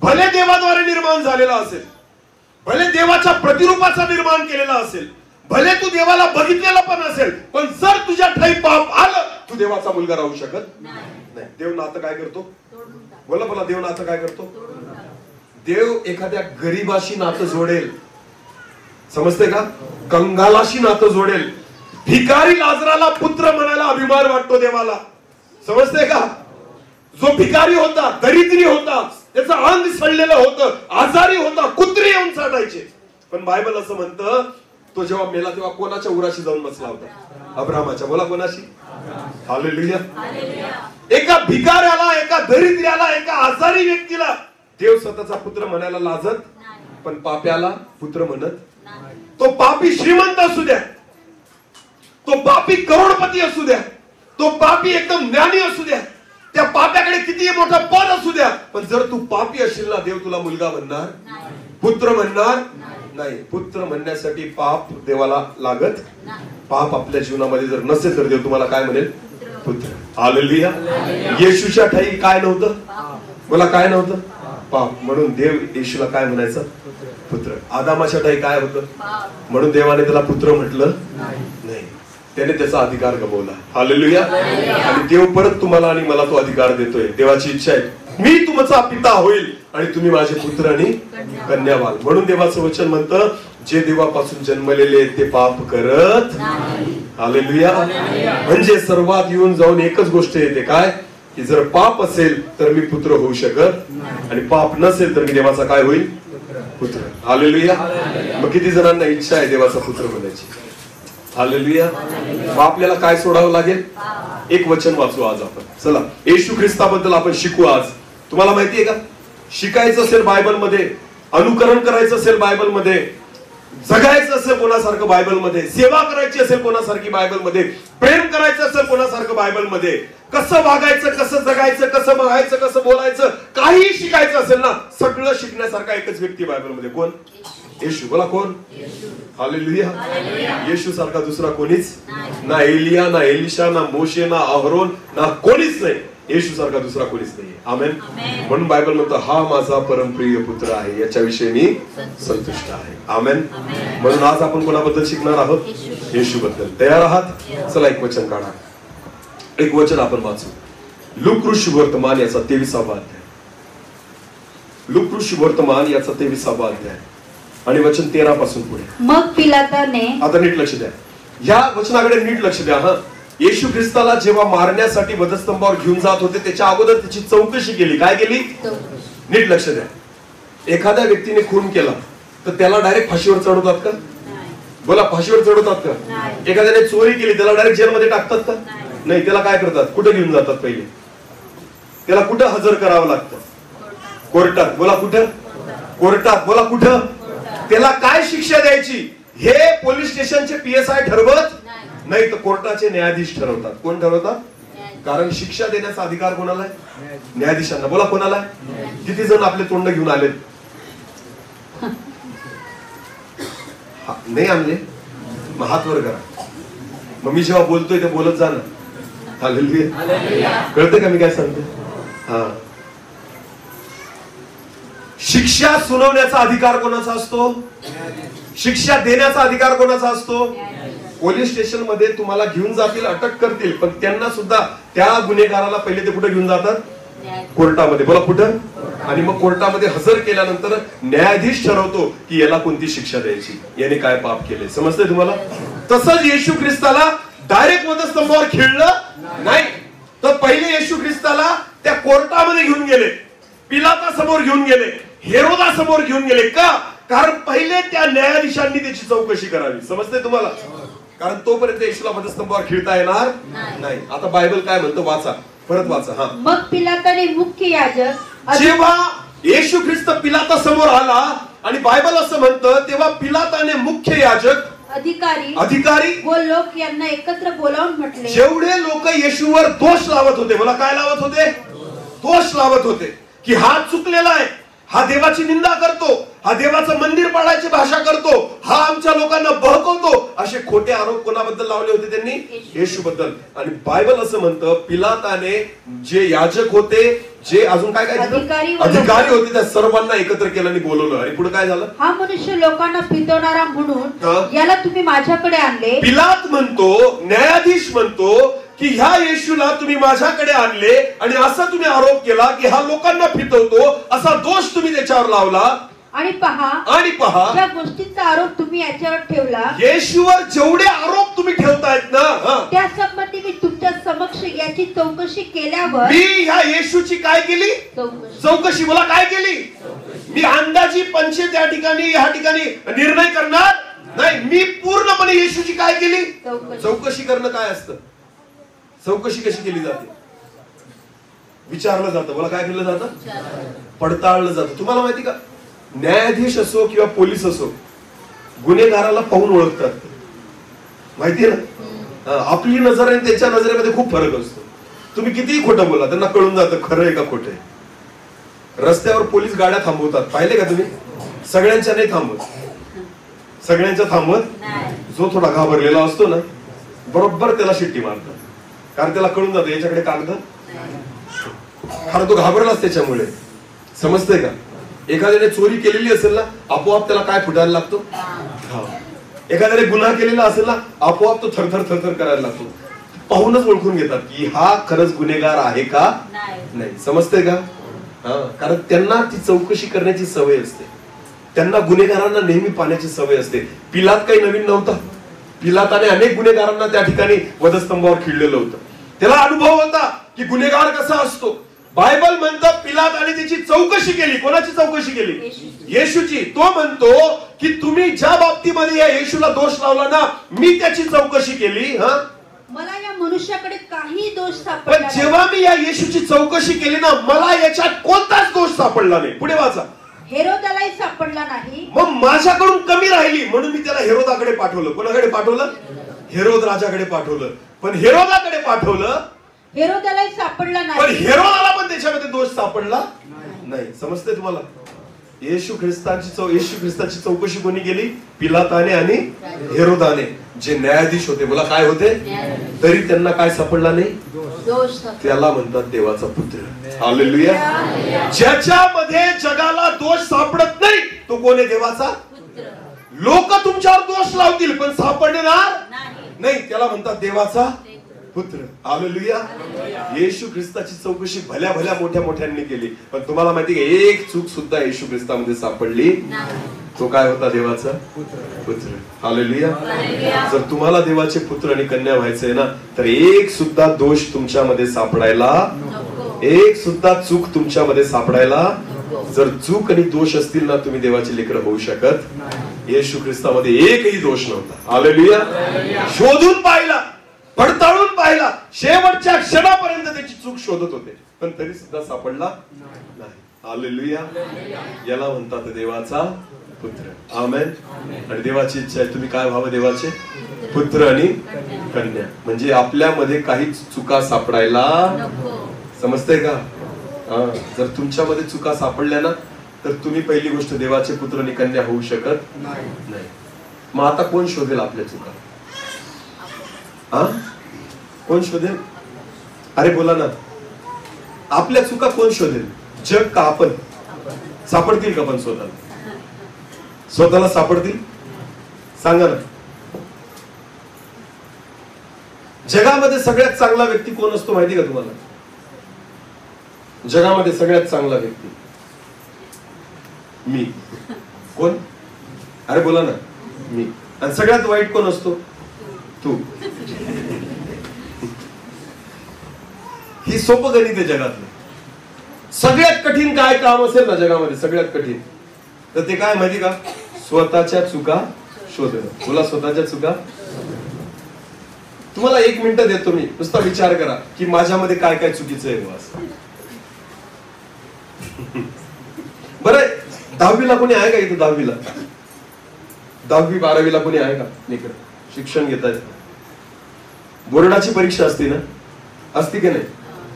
भले देवाद्वारे निर्माण झालेला असेल, भले देवाच्या प्रतिरूपाचा निर्माण केलेला असेल, भले तू देवाला बघितलेला पण असेल, पण जर तुझ्या ठाई पाप आलं, तू देवाचा मुलगा राहू शकत नाही. देव नातं काय करतो? बोला देव नातं काय करतो? देव एखाद्या गरीबाशी नातं जोडेल. समजते का? कंगालाशी नातं जोडेल. भिकारी लाजराला पुत्र म्हणायला अभिमान वाटतो देवाला. समजते का? जो भिकारी होता, दरिद्री होता, त्याचं अंग सडलेलं होतं, आजारी होता, कुत्री येऊन चाटायचे, पण बायबल असं म्हणतं, तो जेव्हा मेला तेव्हा कोणाच्या उराशी जाऊन बसला होता? अब्रामाच्या. बोला कोणाशी? हालेलुया. एका भिकाऱ्याला, एका दरिद्र्याला, एका आजारी व्यक्तीला देव स्वतःचा पुत्र म्हणायला लाजत, पण पाप्याला पुत्र म्हणत. तो पापी श्रीमंत असू द्या, तो पापी करोडपती असू द्या, तो पापी एकदम ज्ञानी असू द्या, त्या पाप्याकडे किती मोठं पद असू द्या, पण जर तू पापी असशील ना, देव तुला मुलगा म्हणणार, पुत्र म्हणणार नाही. पुत्र म्हणण्यासाठी पाप देवाला लागत. पाप आपल्या जीवनामध्ये जर नसेल तर देव तुम्हाला काय म्हणेल? पुत्र. हालेलुया. येशूच्या ठाई काय नव्हतं? बोला काय नव्हतं? पाप. म्हणून देव येशूला काय म्हणायचं? पुत्र. आदामाच्या ठाई काय होतं? म्हणून देवाने त्याला पुत्र म्हटलं नाही. त्याने त्याचा अधिकार गमावला. हालेलुया. आणि देव परत तुम्हाला आणि मला तो अधिकार देतोय. देवाची इच्छा आहे, मी तुमचा पिता होईल आणि तुम्ही माझे पुत्र आणि कन्या व्हाल. म्हणून देवाचं वचन म्हणतं, जे देवापासून जन्मलेले ते पाप करत. हालेलुया. म्हणजे सर्वात येऊन जाऊन एकच गोष्ट येते, काय? की जर पाप असेल तर मी पुत्र होऊ शकत, आणि पाप नसेल तर मी देवाचा काय होईल? पुत्र. हालेलुया. मग किती जणांना इच्छा आहे देवाचा पुत्र होण्याची? हालेलुया. मग आपल्याला काय सोडावं लागेल? एक वचन वाचू आज आपण. चला, येशू ख्रिस्ताबद्दल आपण शिकू आज. तुम्हाला माहितीये का? शिकायचं असेल बायबलमध्ये, अनुकरण करायचं असेल बायबलमध्ये, जगायचं असेल कोणासारखं बायबलमध्ये, सेवा करायची असेल कोणासारखी बायबलमध्ये, प्रेम करायचं असेल कोणासारखं बायबलमध्ये, कसं वागायचं, कसं जगायचं, कसं बघायचं, कसं बोलायचं, काही शिकायचं असेल ना, सगळं शिकण्यासारखा एकच व्यक्ती बायबलमध्ये. कोण? येशू. बोला कोण? हालेलुया. येशू सारखा दुसरा कोणीच ना. एलिया, ना एलिशा, ना मोशे, ना अहरोन, ना कोणीच नाही. येशू सारखा दुसरा कोणीच नाही. आमेन. म्हणून बायबल म्हणतो, हा माझा परमप्रिय पुत्र आहे, याच्याविषयी मी संतुष्ट आहे. आमेन. म्हणून आज आपण कोणाबद्दल शिकणार आहोत? येशू बद्दल. तयार आहात? चला एक वचन काढा. एक वचन आपण वाचू. लूक शुभवर्तमान याचा 23वा अध्याय. लूक शुभवर्तमान याचा 23वा अध्याय आणि वचन 13 पासून पुढे. मग पिलाताने, आता नीट लक्ष द्या, या वचनाकडे नीट लक्ष द्या. हा, येशू ख्रिस्ताला जेव्हा मारण्यासाठी वधस्तंभावर घेऊन जात होते त्याच्या अगोदर त्याची चौकशी केली. काय केली? नीट लक्ष द्या. एखाद्या व्यक्तीने खून केला तर त्याला डायरेक्ट फाशीवर चढवतात का? बोला, फाशीवर चढवतात का? एखाद्याने चोरी केली त्याला डायरेक्ट जेलमध्ये टाकतात का? नाही. त्याला काय करतात? कुठे घेऊन जातात? पहिले त्याला कुठं हजर करावं लागतं? कोर्टात. बोला कुठं? कोर्टात. बोला कुठं? त्याला काय शिक्षा द्यायची? हे पोलीस स्टेशनचे PSI ठरवत नाही, तर कोर्टाचे न्यायाधीश ठरवतात. कोण ठरवतात? कारण शिक्षा देण्याचा अधिकार कोणाला आहे? न्यायाधीशांना. बोला कोणाला आहे? किती जण आपले तोंड घेऊन आलेत? नाही आणले? मग हात वर करा. मग मी जेव्हा बोलतोय ते बोलत जा ना. हालेलुया. कळतंय का मी काय सांगतो? हा. शिक्षा सुनावण्याचा अधिकार कोणाचा असतो? शिक्षा देण्याचा अधिकार कोणाचा असतो? पोलीस स्टेशन मध्ये तुम्हाला घेऊन जातील, अटक करतील, पण त्यांना सुद्धा त्या गुन्हेगाराला पहिले ते कुठे घेऊन जातात? कोर्टामध्ये. बोला कुठं? आणि मग कोर्टामध्ये हजर केल्यानंतर न्यायाधीश ठरवतो की याला कोणती शिक्षा द्यायची, याने काय पाप केले. समजतंय तुम्हाला? तसंच येशू ख्रिस्ताला डायरेक्ट वधस्तंभावर खिळलं नाही, तर पहिले येशू ख्रिस्ताला त्या कोर्टामध्ये घेऊन गेले, पिलातासमोर घेऊन गेले, हेरोदासमोर घेऊन गेले. का? कारण पहिले त्या न्यायाधीशांनी त्याची चौकशी करावी. समजते तुम्हाला? कारण तोपर्यंत येशूला वधस्तंभावर खिळता येणार नाही. आता बायबल काय म्हणतो? वाचा, परत वाचा. हा. मग पिलाताने मुख्य याजक, जेव्हा येशू ख्रिस्त पिलातासमोर आला आणि बायबल असं म्हणतं, तेव्हा पिलाताने मुख्य याजक, अधिकारी व लोक यांना एकत्र बोलावून म्हटले. जेवढे लोक येशूवर दोष लावत होते, मला काय लावत होते? दोष लावत होते की हा चुकलेला आहे, हा देवाची निंदा करतो, हा देवाचं मंदिर पाडायची भाषा करतो, हा आमच्या लोकांना बहकवतो, असे खोटे आरोप कोणाबद्दल लावले होते? त्यांनी येशू बद्दल. आणि बायबल असं म्हणतं, पिलाताने जे याजक होते, जे अजून काय काय अधिकारी होते, त्या सर्वांना एकत्र केलं आणि बोलवलं. आणि पुढे काय झालं? हा मनुष्य लोकांना पितवणारा म्हणून याला तुम्ही माझ्याकडे आणले. पिलात म्हणतो, न्यायाधीश म्हणतो की ह्या येशूला तुम्ही माझ्याकडे आणले आणि असा तुम्ही आरोप केला की हा लोकांना फितवतो, असा दोष तुम्ही त्याच्यावर लावला. आणि पहा ज्या गोष्टींचा आरोप तुम्ही याच्यावर ठेवला, येशूवर जेवढे आरोप तुम्ही ठेवतायत ना, त्या संबंधी मी तुमच्या समक्ष याची चौकशी केल्यावर, मी ह्या येशूची काय केली? चौकशी. मला काय केली? मी अंदाजी पंचे त्या ठिकाणी ह्या ठिकाणी निर्णय करणार नाही. मी पूर्णपणे येशूची काय केली? चौकशी करणं काय असतं? चौकशी कशी केली जाते? विचारलं जातं. मला काय केलं जातं? पडताळलं जातं. तुम्हाला माहिती का, न्यायाधीश असो किंवा पोलीस असो, गुन्हेगाराला पाहून ओळखतात. माहितीये ना? आपली नजर आणि त्याच्या नजरेमध्ये खूप फरक असतो. तुम्ही कितीही खोटं बोला, त्यांना कळून जातं खरं आहे का खोटं आहे. रस्त्यावर पोलीस गाड्या थांबवतात, पाहिले का तुम्ही? सगळ्यांच्या नाही थांबवत. सगळ्यांच्या थांबवत. जो थोडा घाबरलेला असतो ना, बरोबर त्याला शिट्टी मारतात. कारण त्याला कळून जातं याच्याकडे कागद, कारण तो घाबरलाच त्याच्यामुळे. समजतंय का? एखाद्याने चोरी केलेली असेल ना, आपोआप त्याला काय फुटायला लागतो? एखाद्याने गुन्हा केलेला असेल ना, आपोआप तो थरथर थरथर करायला लागतो. पाहूनच ओळखून घेतात की हा खरंच गुन्हेगार आहे का नाही. समजतंय का? कारण त्यांना ती चौकशी करण्याची सवय असते. त्यांना गुन्हेगारांना नेहमी पाहण्याची सवय असते. पिलात काही नवीन नव्हता. पिलाताने अनेक गुन्हेगारांना त्या ठिकाणी वधस्तंभावर खिळलेलं होतं. त्याला अनुभव होता की गुन्हेगार कसा असतो. बायबल म्हणतं पिलाताने त्याची चौकशी केली. कोणाची चौकशी केली? येशूची. तो म्हणतो की तुम्ही ज्या बाबतीमध्ये या येशूला दोष लावला ना, मी त्याची चौकशी केली. मला या मनुष्याकडे काही दोष सापडला. पण जेव्हा मी या येशूची चौकशी केली ना, मला याच्यात कोणताच दोष सापडला नाही. पुढे वाचा. हेरोदालाही सापडला नाही. मग माझ्याकडून कमी राहिली म्हणून मी त्याला हेरोदाकडे पाठवलं. कोणाकडे पाठवलं? हेरोद राजाकडे पाठवलं. पण हेरोदाकडे पाठवलं, हेरोदालाही सापडला नाही. पण हेरोदाला पण त्याच्यामध्ये दोष सापडला नाही. समजते तुम्हाला? येशू ख्रिस्ताची चौकशी कोणी केली? पिलाताने आणि हेरोदाने, जे न्यायाधीश होते. मला काय होते? तरी त्यांना काय सापडला नाही? त्याला म्हणतात देवाचा पुत्र. हालेलुया. ज्याच्यामध्ये जगाला दोष सापडत नाही, तो कोण आहे? देवाचा पुत्र. लोक तुमच्यावर दोष लावतील पण सापडणार नाही, त्याला म्हणतात देवाचा पुत्र. हालेलुया. येशू ख्रिस्ताची चौकशी भल्या भल्या मोठ्या मोठ्यांनी केली, पण तुम्हाला माहिती का, एक चूक सुद्धा येशू ख्रिस्तामध्ये सापडली. तो काय होता? देवाचा पुत्र. हालेलुया. जर तुम्हाला देवाचे पुत्र आणि कन्या व्हायचंय ना, तर एक सुद्धा दोष तुमच्यामध्ये सापडायला, एक सुद्धा चूक तुमच्यामध्ये सापडायला, जर चूक आणि दोष असतील ना, तुम्ही देवाचे लेकरं होऊ शकत. येशू ख्रिस्तामध्ये एकही दोष नव्हता. हालेलुया. शोधून पाहिला, पडताळून पाहिला, शेवटच्या क्षणापर्यंत त्याची चूक शोधत होते, पण तरी सुद्धा सापडला नाही. हालेलुया. याला म्हणतात देवाचा पुत्र. आमेन. आणि देवाची इच्छा आहे तुम्ही काय व्हावं? देवाचे पुत्र आणि कन्या. म्हणजे आपल्यामध्ये काही चुका सापडायला समजतंय का? जर तुमच्यामध्ये चुका सापडल्या ना तर तुम्ही पहिली गोष्ट देवाचे पुत्र आणि कन्या होऊ शकत नाही. मग आता कोण शोधेल आपल्या चुका? कोण शोधेल? अरे बोला ना, आपल्या चुका कोण शोधेल? जग का आपण? सापडतील का पण स्वतःला सापडतील? सांगा ना. जगामध्ये सगळ्यात चांगला व्यक्ती कोण असतो माहिती का तुम्हाला? जगामध्ये सगळ्यात चांगला व्यक्ती मी. कोण? अरे बोला ना, मी. आणि सगळ्यात वाईट कोण असतो? तू. ही सोपं गणित आहे जगातलं. सगळ्यात कठीण काय काम असेल ना जगामध्ये, सगळ्यात कठीण, तर ते काय माहिती का? स्वतःच्या चुका शोधणं. तुला स्वतःच्या चुका. तुम्हाला 1 मिनिट देतो मी, नुसता विचार करा की माझ्यामध्ये काय काय चुकीचं आहे असं. बरं, 10वीला कोणी आहे का इथं? 10वीला 10वी 12वीला कोणी आहे का इकडे? शिक्षण घेत आहे. बोर्डाची परीक्षा असते ना, असते की नाही?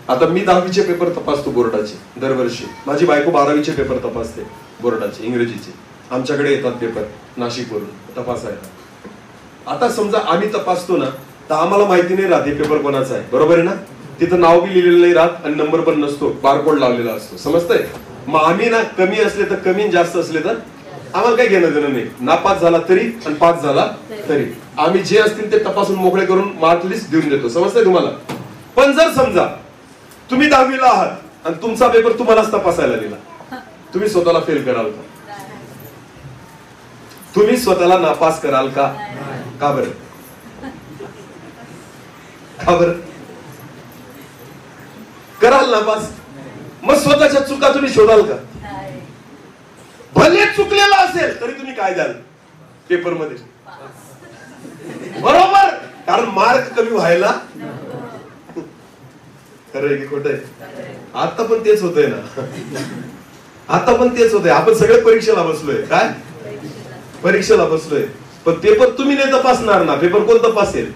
आता मी 10वीचे पेपर तपासतो बोर्डाचे दरवर्षी. माझी बायको 12वीचे पेपर तपासते बोर्डाचे, इंग्रजीचे. आमच्याकडे येतात पेपर नाशिकवरून तपासायला. आता समजा आम्ही तपासतो ना तर आम्हाला माहिती नाही राहते पेपर कोणाचा आहे, बरोबर आहे ना? तिथं नाव बी लिहिलेलं नाही राहत आणि नंबर पण नसतो, बारकोड लावलेला असतो. समजतंय? मग आम्ही ना कमी असले तर कमी, जास्त असले तर आम्हाला काही घेणं देणं नाही. नापास झाला तरी आणि पास झाला तरी आम्ही जे असतील ते तपासून मोकळे करून मार्क लिस्ट देऊन देतो. समजतंय तुम्हाला? पण जर समजा तुम्ही 10वीला आहात आणि तुमचा पेपर तुम्हालाच तपासायला दिला, तुम्ही स्वतःला फेल कराल का? तुम्ही स्वतःला नापास कराल का? का बरं? का बरं कराल नापास? मग स्वतःच्या चुका तुम्ही शोधाल का? भले चुकलेला असेल तरी तुम्ही काय द्याल पेपर मध्ये? बरोबर, कारण मार्क कमी व्हायला. खरंय की खोटंय? आता पण तेच होतंय ना, आता पण तेच होतंय. आपण सगळे परीक्षेला बसलोय. काय परीक्षेला बसलोय? पण पेपर तुम्ही नाही तपासणार ना. पेपर कोण तपासेल?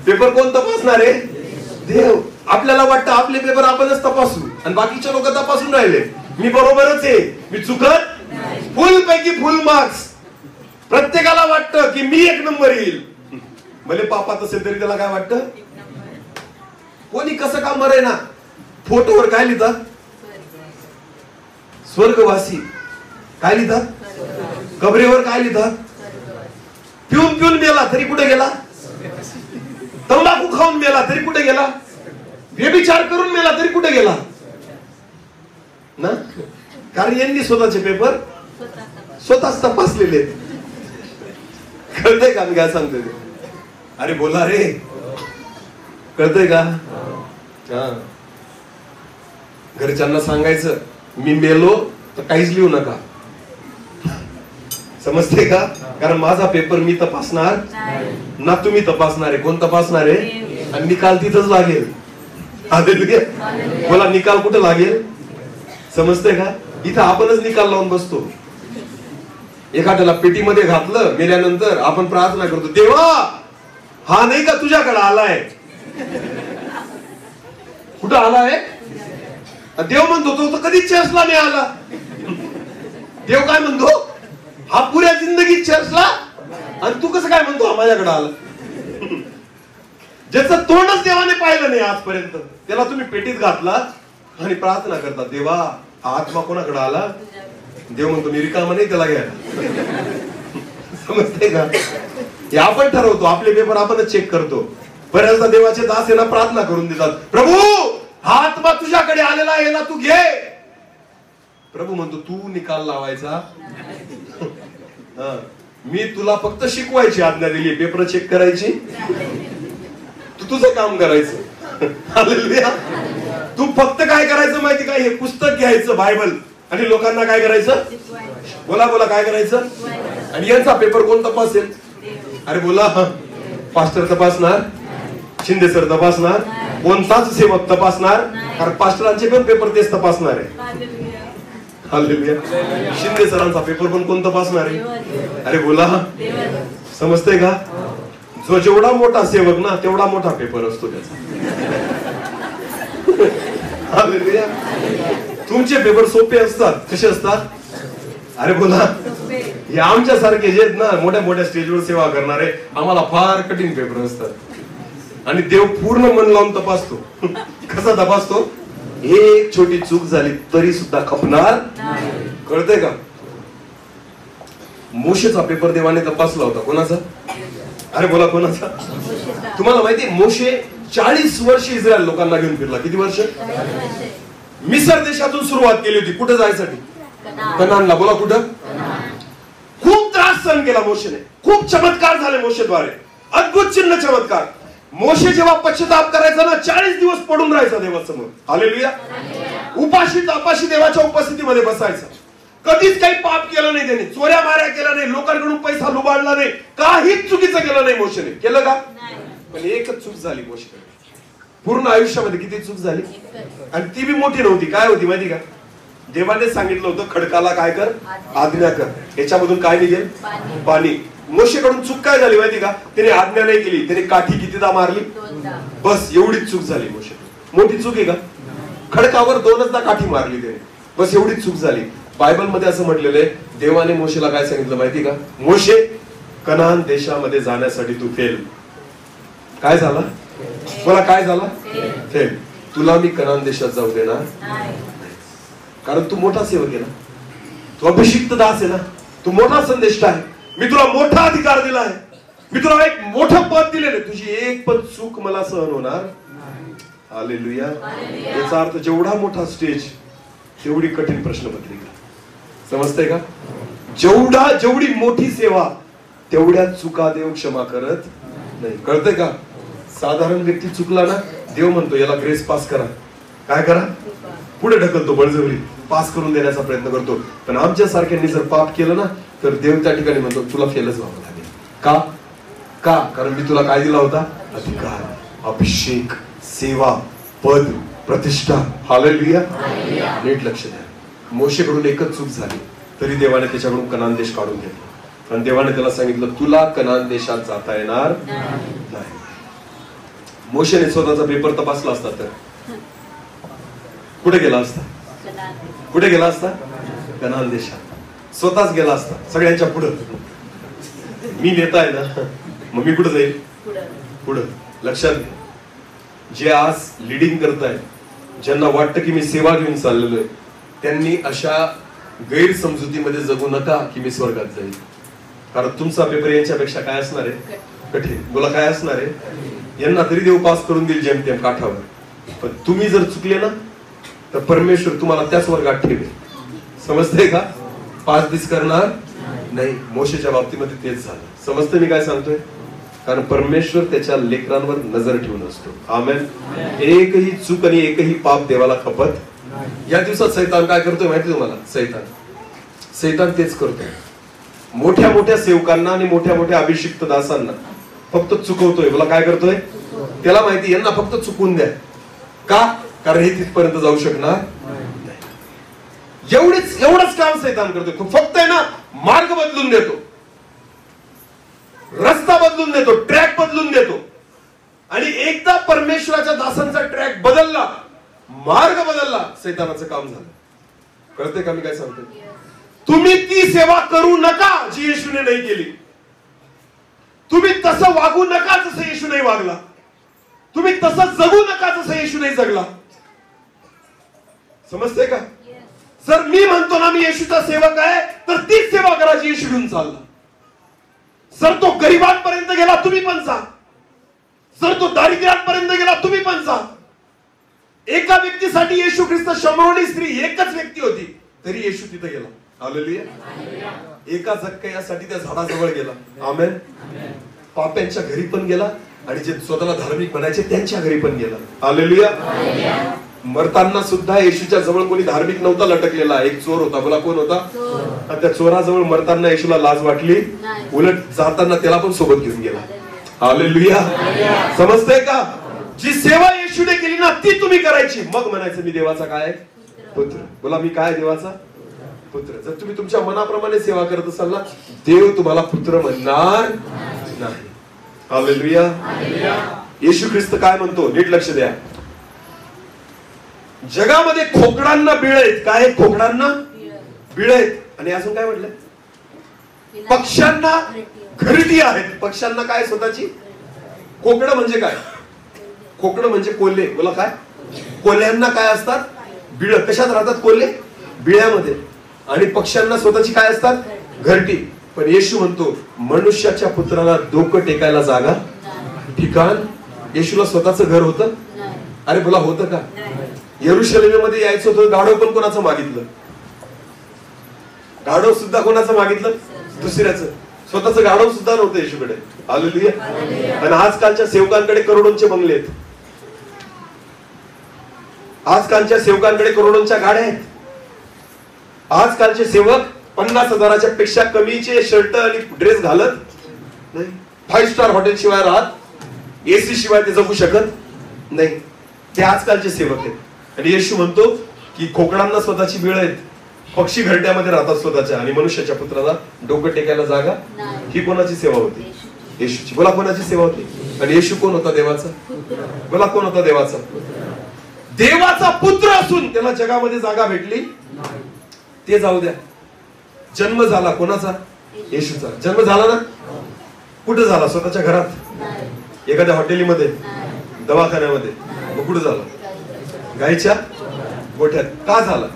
पेपर कोण तपासणार आहे? देव. आपल्याला वाटतं आपले पेपर आपणच तपासू आणि बाकीचे लोक तपासून राहिले. मी बरोबरच आहे, मी चुकत फुल पैकी फुल मार्क्स. प्रत्येकाला वाटतं की मी 1 नंबर येईल. भले पापात असेल तरी त्याला काय वाटतं? कोणी कसं का मरे ना, फोटोवर काय लिहितात? स्वर्गवासी. काय लिहितात? कबरेवर काय लिहितात? पिऊन पिऊन मेला तरी कुठे गेला? तंबाखू खाऊन मेला तरी कुठे गेला? व्यभिचार करून मेला तरी कुठे गेला ना? कारण यांनी स्वतःचे पेपर स्वतःच तपासलेले. कळतंय का मी काय सांगतोय? अरे बोला रे, कळतंय का? घरच्यांना सांगायचं मी मेलो तर काहीच लिहू नका. समजते का? कारण माझा पेपर मी तपासणार ना, तुम्ही तपासणार आहे. कोण तपासणार आहे? आणि निकाल तिथंच लागेल. बोला, निकाल कुठं लागेल? समजते का? इथं आपणच निकाल लावून बसतो. एखाद्याला पेटीमध्ये घातलं मेल्यानंतर आपण प्रार्थना करतो, देवा हा नाही का तुझ्याकडे आलाय? कुठं आलाय? देव म्हणतो तो तर कधीच चर्चला नाही आला. देव काय म्हणतो? हा पुऱ्या जिंदगीत चर्चला, आणि तू कसं काय म्हणतो हा माझ्याकडे आला? ज्याचं तोंडच देवाने पाहिलं नाही आजपर्यंत त्याला तुम्ही पेटीत घातला आणि प्रार्थना करता, देवा हा आत्मा कोणाकडे आला? देव म्हणतो मी रिकामा नाही त्याला घ्यायला. समजते का? हे आपण ठरवतो. आपले पेपर आपणच चेक करतो. बऱ्याचदा देवाचे दास यांना प्रार्थना करून देतात, प्रभू हा आत्मा तुझ्याकडे आलेला आहे ना, तू घे. प्रभू म्हणतो तू निकाल लावायचा. मी तुला फक्त शिकवायची आज्ञा दिली, पेपर चेक करायची, तू तुझं काम करायचं. हालेलुया. तू फक्त काय करायचं माहिती काय? हे पुस्तक घ्यायचं बायबल आणि लोकांना काय करायचं? बोला बोला, काय करायचं? आणि यांचा पेपर कोण तपासेल? अरे बोला, पास्टर तपासणार, शिंदे सर तपासणार, कोणताच सेवक तपासणार, कारण पास्टरांचे पण पेपर तेच तपासणार आहे. हालेलुया. शिंदे सरांचा पेपर पण कोण तपासणार आहे? अरे बोला, समजतंय का? जो जेवढा मोठा सेवक ना तेवढा मोठा पेपर असतो त्याचा. हालेलुया. तुमचे पेपर सोपे असतात. कसे असतात? अरे बोला, हे आमच्या सारखे जे आहेत ना मोठ्या मोठ्या स्टेजवर सेवा करणारे, आम्हाला फार कठीण पेपर असतात. आणि देव पूर्ण मन लावून तपासतो. कसा तपासतो? एक छोटी चूक झाली तरी सुद्धा खपणार. कळतंय का? मोशेचा पेपर देवाने तपासला होता. कोणाचा? अरे बोला, कोणाचा? तुम्हाला माहिती, मोशे 40 वर्ष इस्रायल लोकांना घेऊन फिरला. किती वर्ष? मिसर देशातून सुरुवात केली होती. कुठे जायसाठी? कनानला. बोला, कुठं? खूप त्रास सहन केला मोशेने. खूप चमत्कार झाले मोशेद्वारे, अद्भुत चिन्ह चमत्कार. मोशे जेव्हा पश्चाताप करायचा ना 40 दिवस पडून राहायचा देवासमोर. हालेलुया. उपाशी तापाशी देवाच्या उपस्थितीमध्ये बसायचा. कधीच काही पाप केलं नाही त्याने, चोऱ्या माऱ्या केल्या नाही, लोकांकडून पैसा लुबाडला नाही, काहीच चुकीचं केलं नाही मोशेने. केलं का? पण एकच चूक झाली मोशेकडे. पूर्ण आयुष्यामध्ये किती चूक झाली, आणि ती बी मोठी नव्हती. काय होती माहिती का? देवाने सांगितलं होतं खडकाला काय कर? आज्ञा कर. याच्यामधून काय निघेल? पाणी. मोशेकडून चूक काय झाली माहिती का? त्याने आज्ञा नाही केली. त्याने काठी कितीदा मारली? बस एवढीच चूक झाली मोशे. मोठी चूक आहे का? खडकावर 2दा काठी मारली त्याने, बस एवढीच चूक झाली. बायबल मध्ये असं म्हटलेलं आहे, देवाने मोशेला काय सांगितलं माहिती का? मोशे, कनान देशामध्ये जाण्यासाठी तू फेल. काय झाला? मला काय झाला? फेल. तुला मी कनान देशात जाऊ देणार नाही. कारण तू मोठा सेवक आहे ना, तू अभिषिक्त दास आहे ना, तू मोठा संदेष्टा आहे. मी तुला मोठा अधिकार दिला आहे, मी तुला एक मोठं पद दिलेलं. तुझी एक पण चूक मला सहन होणार. हालेलुया. याचा अर्थ जेवढा मोठा स्टेज तेवढी कठीण प्रश्नपत्रिका. समजतंय का? जेवढी मोठी सेवा तेवढ्या चुका देव क्षमा करत नाही. कळतंय का? साधारण व्यक्ती चुकला ना, देव म्हणतो याला ग्रेस पास करा. काय करा? पुढे ढकलतो, बळजबरी पास करून देण्याचा प्रयत्न करतो. पण आमच्या सारख्यांनी जर पाप केलं ना, तर देव त्या ठिकाणी म्हणतो तुला फेलच व्हावं लागेल. का? कारण मी तुला काय दिला होता? अधिकार, अभिषेक, सेवा, पद, प्रतिष्ठा. हालेलुया. नीट लक्ष द्या. मोशेकडून एकच चूक झाली तरी देवाने त्याच्याकडून कनान देश काढून घेतला. आणि देवाने त्याला सांगितलं तुला कनान देशात जाता येणार नाही. मोशेने स्वतःचा पेपर तपासला असता तर कुठे गेला असता? कुठे गेला असता? कनान देशात. स्वतःच गेला असता सगळ्यांच्या पुढं. मी नेता आहे ना, मग मी कुठं जाईल? पुढं. लक्षात घ्या, जे आज लिडिंग करताय, ज्यांना वाटतं की मी सेवा घेऊन चाललेलो आहे, त्यांनी अशा गैरसमजुतीमध्ये जगू नका की मी स्वर्गात जाईल. कारण तुमचा पेपर यांच्यापेक्षा काय असणार आहे? कठीण. बोला, काय असणार आहे? यांना तरी देव पास करून देईल जेमतेम काठावर. पण तुम्ही जर चुकले ना, तर परमेश्वर तुम्हाला त्याच वर्गात ठेवेल. समजतंय का? पास दिस करणार नाही. मोशेच्या बाबतीमध्ये तेच झालं. समजतं मी काय सांगतोय? कारण परमेश्वर त्याच्या लेकरांवर नजर ठेवून असतो. आमेन. एकही चूक आणि एकही पाप देवाला खपत. या दिवसात सैतान काय करतोय माहिती तुम्हाला? सैतान तेच करतोय. मोठ्या मोठ्या सेवकांना आणि मोठ्या मोठ्या अभिषिक्त दासांना फक्त चुकवतोय. बोला, काय करतोय? त्याला माहिती यांना फक्त चुकून द्या. का? कारण हे तिथपर्यंत जाऊ शकणार नाही. एवढंच काम सैतान करतोय. तो फक्त आहे ना मार्ग बदलून देतो, रस्ता बदलून देतो, ट्रॅक बदलून देतो. आणि एकदा परमेश्वराच्या दासांचा ट्रॅक बदलला, मार्ग बदलला, सैतानाचं काम झालं. कळतंय का मी काय सांगतोय? तुम्ही ती सेवा करू नका जी येशूने नाही केली. तुम्ही तसं वागू नका जसं येशू नाही वागला. तुम्ही तसं जगू नका जसं येशू नाही जगला. समजतंय का? जर मी म्हणतो ना मी येशूचा सेवक आहे, तर तीच सेवा करा जी येशू घेऊन चालला. जर तो गरिबांपर्यंत गेला, तुम्ही पण जा. जर तो दारिद्र्यांपर्यंत गेला, तुम्ही पण जा. एका व्यक्तीसाठी येशू ख्रिस्त शमवणी स्त्री एकच व्यक्ती होती, तरी येशू तिथे गेला. हालेलुया. एका झटक्यासाठी त्या झाडाजवळ गेला. आमेन. पाप्यांच्या घरी पण गेला आणि जे स्वतःला धार्मिक म्हणायचे त्यांच्या घरी पण गेला. हालेलुया. मरताना सुद्धा येशूच्या जवळ कोणी धार्मिक नव्हता लटकलेला. एक चोर होता. बोला, कोण होता? आणि त्या चोराजवळ मरताना येशूला लाज वाटली, उलट जाताना त्याला पण सोबत घेऊन गेला. हालेलुया. समजतंय का? जी सेवा येशूने केली ना ती तुम्ही करायची. मग म्हणायचं मी देवाचा काय पुत्र. बोला, मी काय देवाचा पुत्र. जर तुम्ही तुमच्या मनाप्रमाणे सेवा करत असाल ना, देव तुम्हाला पुत्र म्हणणार नाही. हालेलुया. येशू ख्रिस्त काय म्हणतो, नीट लक्ष द्या. जगामध्ये खोकडांना बिळ आहेत. काय आहेत? खोकडांना बिळ आहेत. आणि अजून काय म्हटलं? पक्ष्यांना घरटी आहेत. पक्ष्यांना काय स्वतःची? कोकडं म्हणजे काय? कोकडं म्हणजे कोल्हे. बोला काय? कोल्ह्यांना काय असतात? बिळ. कशात राहतात कोल्हे? बिळ्यामध्ये. आणि पक्ष्यांना स्वतःची काय असतात? घरटी. पण येशू म्हणतो मनुष्याच्या पुत्राला डोकं टेकायला जागा, ठिकाण. येशूला स्वतःचं घर होतं? अरे बोला, होतं का? यरुशलेमेमध्ये यायचं होतं. गाढव पण कोणाचं मागितलं? गाढव सुद्धा कोणाचं मागितलं? दुसऱ्याचं. स्वतःचं गाढव सुद्धा नव्हतं येशूकडे. हालेलुया. आणि आजकालच्या सेवकांकडे करोडोंचे बंगले आहेत. आजकालच्या सेवकांकडे करोडोंच्या गाड्या आहेत. आजकालचे सेवक 50,000च्या पेक्षा कमीचे शर्ट आणि ड्रेस घालत नाही. 5 स्टार हॉटेल शिवाय राहत, एसी शिवाय ते जगू शकत नाही. ते आजकालचे सेवक आहेत. आणि येशू म्हणतो की खोकडांना स्वतःची बिळ आहेत, पक्षी घरट्यामध्ये राहतात स्वतःच्या, आणि मनुष्याच्या पुत्राला डोकं टेकायला जागा. ही कोणाची सेवा होती? येशूची. बोला, कोणाची सेवा होती? आणि येशू कोण होता? देवाचा. बोला, कोण होता? देवाचा. देवाचा पुत्र असून त्याला जगामध्ये जागा भेटली. ते जाऊ द्या. जन्म झाला कोणाचा? येशूचा. जन्म झाला ना? कुठे झाला? स्वतःच्या घरात, एखाद्या हॉटेलमध्ये, दवाखान्यामध्ये. मग कुठे झाला? गायच्या गोठ्यात. का झाला?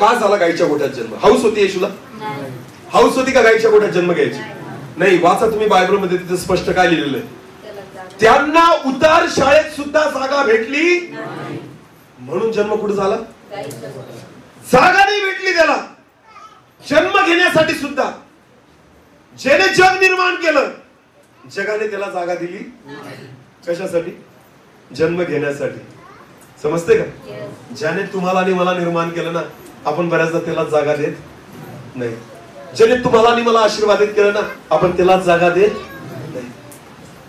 का झाला गायच्या गोठ्यात जन्म? हाऊस होती येशूला? हाऊस होती का गायच्या गोठ्यात जन्म घ्यायची? नाही. वाचा तुम्ही बायबल मध्ये, तिथे स्पष्ट काय लिहिलेलं आहे? त्यांना उतार शाळेत सुद्धा जागा भेटली म्हणून जन्म कुठे झाला? जागा नाही भेटली त्याला जन्म घेण्यासाठी सुद्धा. ज्याने जग निर्माण केलं, जगाने त्याला जागा दिली. कशासाठी? जन्म घेण्यासाठी. समजते का? ज्याने तुम्हाला आणि मला निर्माण केलं ना, आपण बऱ्याचदा त्याला जागा देत नाही. ज्याने तुम्हाला आणि मला आशीर्वादित केलं ना, आपण त्याला जागा देत नाही.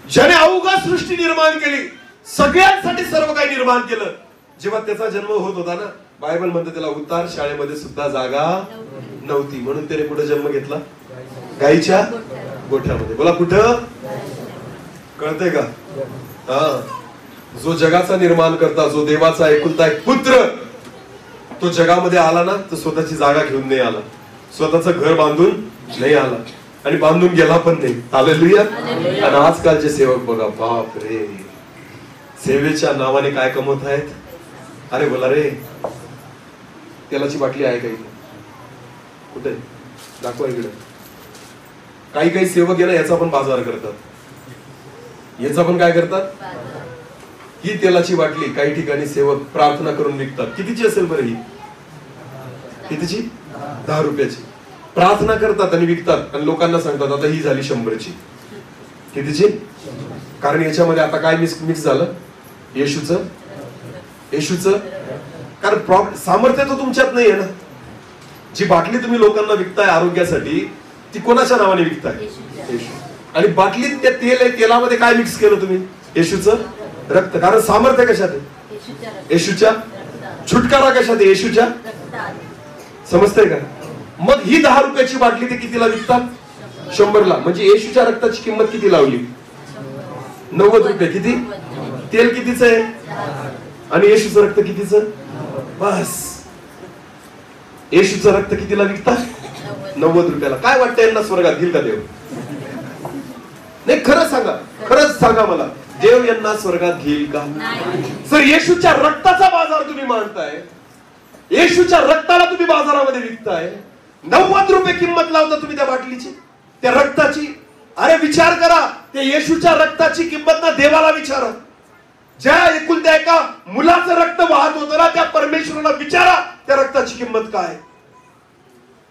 ज्याने अवघा सृष्टी निर्माण केली, सगळ्यांसाठी सर्व काही निर्माण केलं, जेव्हा त्याचा जन्म होत होता ना, बायबल म्हणते त्याला उतार शाळेमध्ये सुद्धा जागा नव्हती. म्हणून त्याने कुठे जन्म घेतला? गाईच्या गोठ्यामध्ये. बोला, कुठं? कळतंय का? हा. जो जगाचा निर्माण करता, जो देवाचा एकुलता एक पुत्र, तो जगामध्ये आला ना, तर स्वतःची जागा घेऊन नाही आला, स्वतःचं घर बांधून नाही आला, आणि बांधून गेला पण नाही. हालेलुया. आणि आजकालचे सेवक बघा, बाप रे, सेवेच्या नावाने काय कमवत आहेत. अरे बोला रे, तेलाची बाटली आहे का इथे? कुठे? दाखवा इकडे. काही काही सेवक आहे ना, याचा पण बाजार करतात. याचा पण काय करतात? ही तेलाची बाटली काही ठिकाणी सेवक प्रार्थना करून विकतात. कितीची असेल बरं ही? कितीची? 10 रुपयाची. प्रार्थना करतात आणि विकतात, आणि लोकांना सांगतात आता ही झाली 100ची. कितीची? कारण याच्यामध्ये आता काय मिक्स झालं? येशूचं. कारण सामर्थ्य तर तुमच्यात नाही आहे ना. जी बाटली तुम्ही लोकांना विकताय आरोग्यासाठी, ती कोणाच्या नावाने विकताय? येशू. आणि बाटलीत ते तेल आहे, तेलामध्ये काय मिक्स केलं तुम्ही? येशूचं रक्त. कारण सामर्थ्य कशात आहे? येशूच्या. छुटकारा कशात आहे? येशूच्या. समजतंय का? मग ही 10 रुपयाची बाटली ते कितीला विकतात? 100ला. म्हणजे येशूच्या रक्ताची किंमत किती लावली? 90 रुपये. किती? तेल कितीच आहे? आणि येशूचं रक्त कितीचं? बस. येशूचं रक्त कितीला विकतात? 90 रुपयाला. काय वाटतं यांना स्वर्गात घेईल का देव? नाही, खरंच सांगा, खरंच सांगा मला, देव यांना स्वर्गात घेईल का? सर, येशूच्या रक्ताचा बाजार तुम्ही मांडताय, येशूच्या रक्ताला तुम्ही बाजारामध्ये विकताय, 90 रुपये किंमत लावता तुम्ही त्या बाटलीची, त्या रक्ताची. अरे विचार करा, त्या येशूच्या रक्ताची किंमत ना देवाला विचारा. ज्या एकुलत्या एका मुलाचं रक्त वाहत होतं ना, त्या परमेश्वराला विचारा त्या रक्ताची किंमत काय.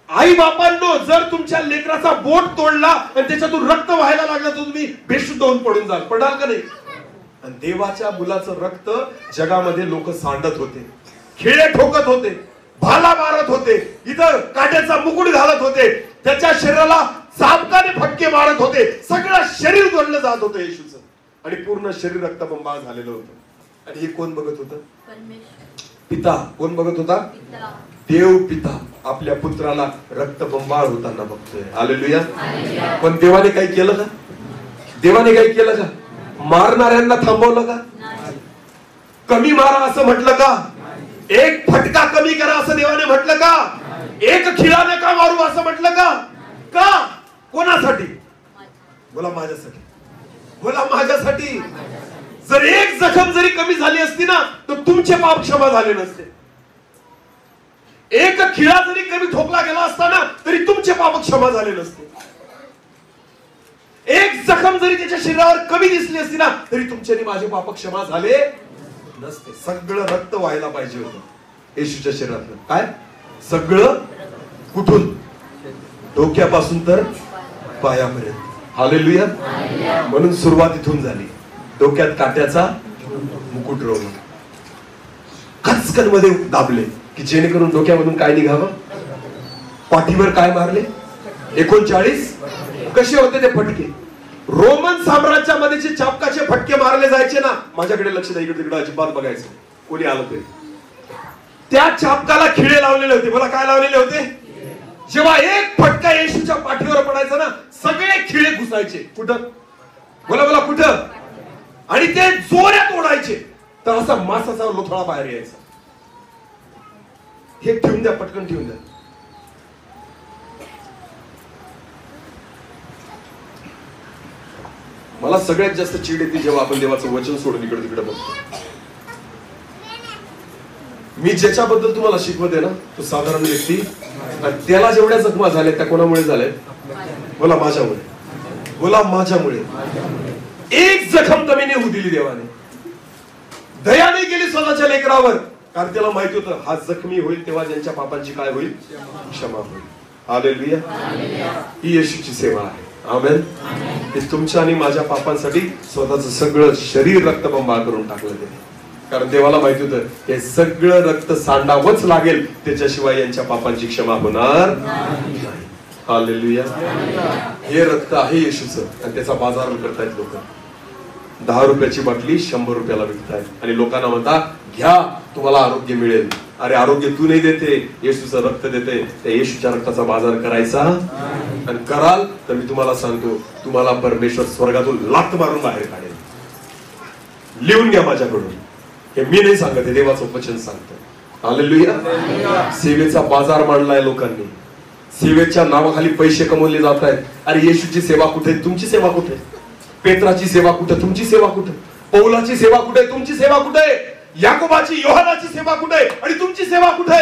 आई बापांनो, जर तुमच्या लेकराचा बोट तोडला आणि त्याच्यातून रक्त व्हायला लागलं तर तुम्ही बेशुद्ध होऊन पडून जाल. पडाल का नाही? आणि देवाच्या मुलाचं रक्त जगामध्ये लोक सांडत होते, खिळे ठोकत होते, भाला मारत होते, इथं काट्याचा मुकुट घालत होते, त्याच्या शरीराला चाबकाने फटके मारत होते, सगळं शरीर जोडलं जात होतं येशूचं, आणि पूर्ण शरीर रक्तबंबाळ झालेलं होतं. आणि हे कोण बघत होतं? पिता कोण बघत होता? देव पिता आपल्या पुत्राला रक्तबंबाळ होताना बघतोय. हालेलुया. पण देवाने काही केलं का? देवाने काही केलं का? मारणाऱ्यांना थांबवलं का? कमी मारा असं म्हटलं का? एक फटका कमी करा असं देवाने म्हटलं का? एक खिळा नका मारू असं म्हटलं का? का? कोणासाठी? बोला माझ्यासाठी. बोला माझ्यासाठी. जर एक जखम जरी कमी झाली असती ना तर तुमचे पाप क्षमा झाले नसते. एक खिळा जरी कमी ठोकला गेला असता ना तरी तुमचे पाप क्षमा झाले नसते. एक जखम जरी त्याच्या शरीरावर कमी दिसली असती ना तरी तुमचे आणि माझे पाप क्षमा झाले नसते. सगळं रक्त व्हायला पाहिजे होतं येशूच्या शरीरातलं. काय? सगळं. कुठून? डोक्यापासून तर पायापर्यंत. हालेलुया. म्हणून सुरुवात इथून झाली. डोक्यात काट्याचा मुकुट रोवला, कचकन मध्ये दाबले की जेणेकरून डोक्यामधून काय निघावं. पाठीवर काय मारले? 39. कसे होते ते फटके? रोमन साम्राज्यामध्ये जे चापकाचे फटके मारले जायचे ना, माझ्याकडे लक्ष द्या, इकडे तिकडे अजिबात बघायचं कोणी आलं तरी. त्या चापकाला खिळे लावलेले होते. मला काय लावलेले होते? जेव्हा एक फटका येशूच्या पाठीवर पडायचा ना सगळे खिळे घुसायचे. कुठं? बोला बोला कुठं? आणि ते जोरात ओढायचे तर असा मासाचा लोथळा बाहेर यायचा. हे ठेवून द्या, पटकन ठेवून द्या. मला सगळ्यात जास्त चीड येते जेव्हा आपण देवाचं वचन सोडून इकडे तिकडे बघतो. मी ज्याच्याबद्दल तुम्हाला शिकवते ना तो साधारण व्यक्ती, त्याला जेवढ्या जखमा झाल्या त्या कोणामुळे झाल्या? बोला माझ्यामुळे. बोला माझ्यामुळे. एक जखम कमी नाही होऊ दिली देवाने. दया नाही केली स्वतःच्या लेकरावर, कारण त्याला माहिती होतं हा जखमी होईल तेव्हा ज्यांच्या पापांची काय होईल? क्षमा होईल. हालेलुया. ही येशूची सेवा आहे. आमेन. हे तुमच्या आणि माझ्या पापांसाठी स्वतःचं सगळं शरीर रक्तबंबाळ करून टाकलं त्याने, कारण देवाला माहिती होतं हे सगळं रक्त सांडावंच लागेल, त्याच्याशिवाय यांच्या पापांची क्षमा होणार नाही. हालेलुया. हे रक्त आहे येशूचं आणि त्याचा बाजार करतायत लोक. 10 रुपयाची बाटली 100 रुपयाला विकतायत आणि लोकांना म्हणतात घ्या तुम्हाला आरोग्य मिळेल. अरे आरोग्य तू नाही देते, येशूचं रक्त देते. त्या येशूच्या रक्ताचा बाजार करायचा आणि कराल तर मी तुम्हाला सांगतो तुम्हाला परमेश्वर स्वर्गातून लाथ मारून बाहेर काढेल. लिहून घ्या माझ्याकडून. हे मी नाही सांगत, हे देवाचं वचन सांगतं. हालेलुया. सेवेचा बाजार मांडलाय लोकांनी. सेवेच्या नावाखाली पैसे कमवले जात आहेत. अरे येशूची सेवा कुठे? तुमची सेवा कुठे? पेत्राची सेवा कुठे? तुमची सेवा कुठे? पौलाची सेवा कुठे? तुमची सेवा कुठे? याकोबाची, योहानाची सेवा कुठे आणि तुमची सेवा कुठे?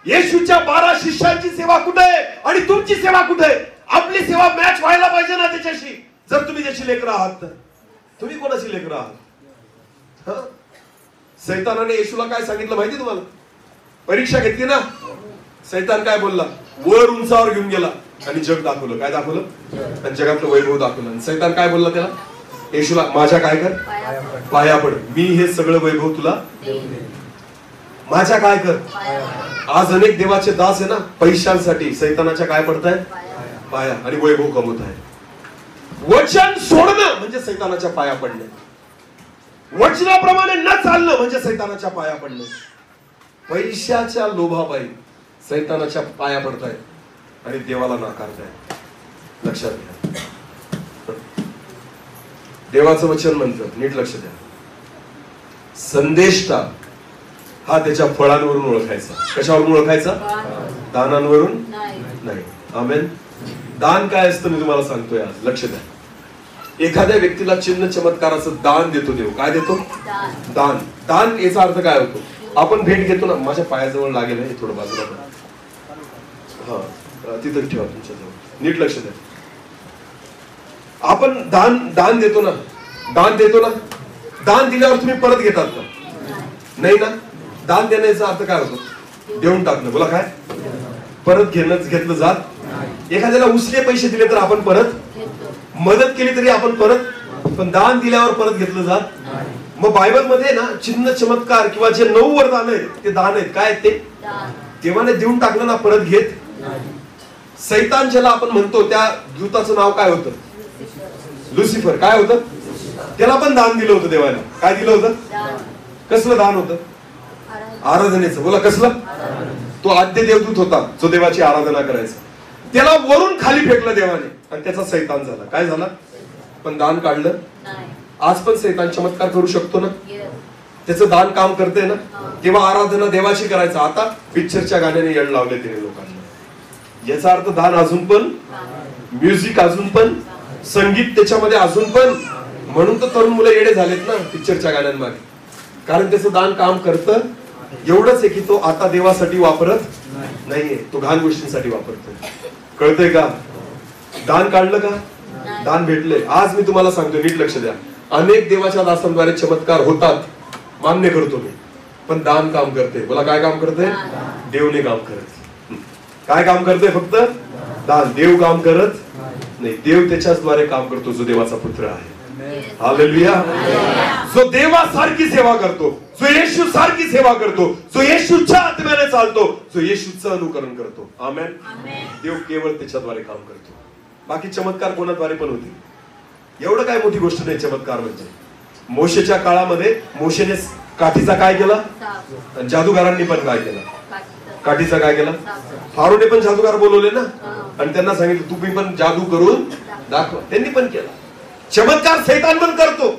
येशूच्या 12 शिष्यांची सेवा कुठे आणि तुमची सेवा कुठे? आपली सेवा मॅच व्हायला पाहिजे ना त्याच्याशी. जर तुम्ही त्याची लेकरं आहात तर तुम्ही कोणाची लेकरं आहात? सैतानाने येशूला काय सांगितलं माहिती तुम्हाला? परीक्षा घेतली ना, सैतान काय बोलला? वर उंचावर घेऊन गेला आणि जग दाखवलं. काय दाखवलं? आणि जगातलं वैभव दाखवलं. आणि सैतान काय बोलला त्याला? येशूला माझ्या काय कर? पाया पड. मी हे सगळं वैभव तुला माझ्या काय कर? आज अनेक देवाचे दास आहे ना पैशांसाठी सैतानाच्या काय पडताय? पाया. आणि वैभव कमवत आहे. वचन सोडणं म्हणजे सैतानाच्या पाया पडणे. वचनाप्रमाणे न चालणं म्हणजे सैतानाच्या पाया पडणे. पैशाच्या लोभापायी सैतानाच्या पाया पडतायत आणि देवाला नाकारतायत. लक्षात घ्या. देवाचं वचन म्हणतं, नीट लक्ष द्या, संदेष्टा हा त्याच्या फळांवरून ओळखायचा. कशावरून ओळखायचा? दानांवरून नाही. आमेन. दान काय असतं मी तुम्हाला सांगतोय आज. लक्ष द्या. एखाद्या व्यक्तीला चिन्ह चमत्काराचं दान देतो देव. काय देतो? दान. दान याचा अर्थ काय होतो? आपण भेट घेतो ना, माझ्या पायाजवळ लागेल हे थोडं बाजूला हा तिथं ठेवा तुमच्याजवळ. नीट लक्ष द्या. आपण दान देतो ना, दान देतो ना. दान दिल्यावर तुम्ही परत घेतात का? नाही ना. दान देण्याचा अर्थ काय होतो? देऊन टाकणं. बोला काय? परत घेतलं जात. एखाद्याला उसले पैसे दिले तर आपण परत, मदत केली तरी आपण परत, पण दान दिल्यावर परत घेतलं जात. मग बायबल मध्ये ना चिन्ह चमत्कार किंवा जे 9 वरदान आहेत ते दान आहेत. काय ते? देवाने देऊन टाकलं ना, परत घेत. सैतान ज्याला आपण म्हणतो त्या दूताचं नाव काय होतं? लुसिफर. काय होतं? त्याला पण दान दिलं होतं देवाने. काय दिलं होतं? कसलं दान होतं? आराधनेचं. बोला कसलं? तो आद्य देवदूत होता जो देवाची आराधना करायचा. त्याला वरून खाली फेकलं देवाने आणि त्याचा सैतान झाला. काय झाला? पण दान काढलं. आज पण सैतान चमत्कार करू शकतो ना. त्याचं दान काम करते ना. तेव्हा आराधना देवाची करायचं. आता पिक्चरच्या गाण्याने येड लावले तिने लोकांना. याचा अर्थ दान अजून पण, म्युझिक अजून पण, संगीत त्याच्यामध्ये अजून पण. म्हणून तर तरुण मुलं येडे झालेत ना पिक्चरच्या गाण्यांमागे. कारण त्याचं दान काम करतं. एवढंच आहे की तो आता देवासाठी वापरत नाहीये, तो घाण गोष्टींसाठी वापरतोय. कळतंय का? दान काढलं का? दान भेटले. आज मी तुम्हाला सांगतो, नीट लक्ष द्या. अनेक देवाच्या दासांद्वारे चमत्कार होतात, मान्य करतो मी. पण दान काम करते. बोला काय काम करते? देवने काम करत. काय काम करते? फक्त दान. देव काम करत नाही. देव त्याच्याद्वारे काम करतो जो देवाचा पुत्र आहे. हालेलुया. जो देवासारखी सेवा करतो, जो येशू सारखी सेवा करतो, जो येशूच्या आत्म्याने चालतो, जो येशूचं अनुकरण करतो. आमेन. देव केवळ त्याच्याद्वारे काम करतो. बाकी चमत्कार कोणाद्वारे पण होते. एवढं काय मोठी गोष्ट नाही चमत्कार म्हणजे. मोशेच्या काळामध्ये मोशेने काठीचा काय केला? जादूगारांनी पण काय केला? काठीचा काय केला? फारोने पण जादूगार बोलवले ना आणि त्यांना सांगितलं तुम्ही पण जादू करून दाखवा. त्यांनी पण केला. चमत्कार सैतान पण करतो.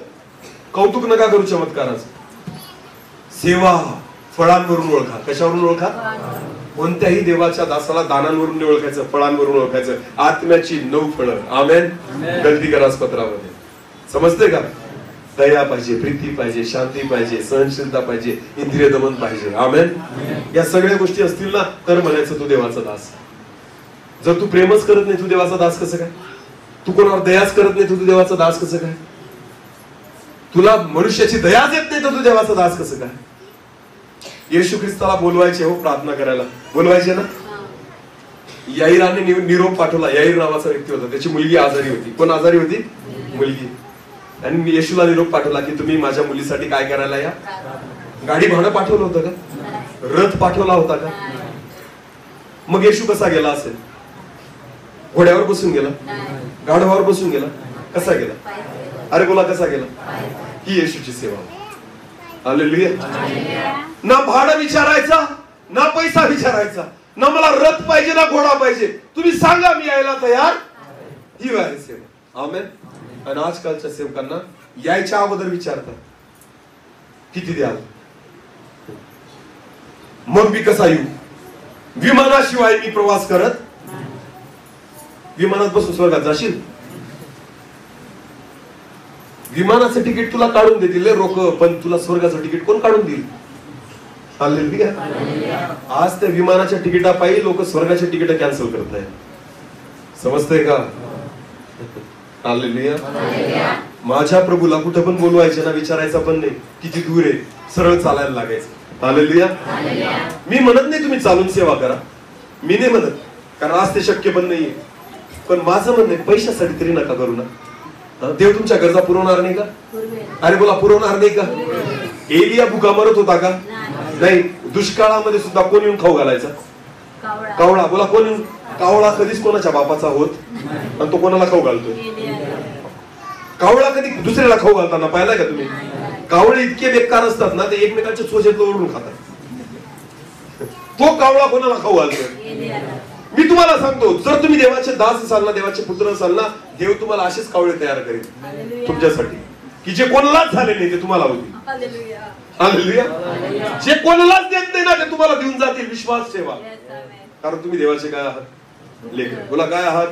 कौतुक नका करू चमत्काराचं. सेवा फळांवरून ओळखा. कशावरून ओळखा? कोणत्याही देवाच्या दासाला दानांवरून नाही ओळखायचं, फळांवरून ओळखायचं. आत्म्याची 9 फळं. आमेन. गलती करास पत्रामध्ये. समजते का? दया पाहिजे, प्रीती पाहिजे, शांती पाहिजे, सहनशीलता पाहिजे, इंद्रिय दमन पाहिजे. आमेन. या सगळ्या गोष्टी असतील ना तर म्हणायचं तू देवाचा दास. जर तू प्रेमच करत नाही तू देवाचा दास कसं काय? तू कोणावर दयाच करत नाही तू देवाचा दास कसं काय? तुला मनुष्याची दयाच येत नाही तर तू देवाचा दास कसं काय? येशू ख्रिस्ताला बोलवायचे हो प्रार्थना करायला. बोलवायचे ना. याईराने निरोप पाठवला. याईर नावाचा व्यक्ती होता. त्याची मुलगी आजारी होती. कोण आजारी होती? मुलगी. आणि येशूला निरोप पाठवला की तुम्ही माझ्या मुलीसाठी काय करायला या. गाडी भाडं पाठवलं होतं का? रथ पाठवला होता का? मग येशू कसा गेला असेल? घोड्यावर बसून गेला? गाढवावर बसून गेला? कसा गेला? अरे बोला कसा गेला? ही येशूची सेवा. हालेलुया. ना भाडं विचारायचा, ना पैसा विचारायचा, ना मला रथ पाहिजे ना घोडा पाहिजे. तुम्ही सांगा मी यायला तयार. ही आहे सेवा. आमेन. आणि आजकालच्या सेवकांना यायच्या अगोदर विचारतात किती द्याल, मग मी कसा येऊ. विमानाशिवाय मी प्रवास करत. विमानात बसून स्वर्गात जाशील? विमानाचं तिकीट तुला काढून देतील रोख, पण तुला स्वर्गाचं तिकीट कोण काढून देईल? हालेलुया. आज त्या विमानाच्या तिकिटापायी लोक स्वर्गाच्या तिकीट कॅन्सल करत आहेत. समजतंय का? हालेलुया. माझ्या प्रभूला कुठं पण बोलवायचे ना, विचारायचा पण नाही किती दूर आहे, सरळ चालायला लागायचं. हालेलुया. मी म्हणत नाही तुम्ही चालून सेवा करा, मी नाही म्हणत, कारण आज ते शक्य पण नाहीये. पण माझं म्हणणं पैशासाठी तरी नका करू ना. देव तुमच्या गरजा पुरवणार नाही का? अरे बोला पुरवणार नाही का? एलिया भुका मरत होता का? नाही. दुष्काळामध्ये सुद्धा कोण येऊन खाऊ घालायचा? कावळा. बोला कोण येऊन? कावळा कधीच कोणाच्या बापाचा होत आणि तो कोणाला खाऊ घालतोय? कावळा कधी दुसऱ्याला खाऊ घालताना पाहिलाय का तुम्ही? कावळे इतके बेकार असतात ना, ते एकमेकांच्या चोचेत ओढून खातात. तो कावळा कोणाला खाऊ घालतोय? मी तुम्हाला सांगतो, जर तुम्ही देवाचे दास असाल ना, देवाचे पुत्र असाल ना, देव तुम्हाला असेच कावळे तयार करेल तुमच्यासाठी की जे कोणालाच झाले नाही ते तुम्हाला होतील. हालेलुया. जे कोणालाच देत नाही ना ते तुम्हाला देऊन जातील. विश्वास ठेवा, कारण तुम्ही देवाचे काय आहात? लेकरं. बोला काय आहात?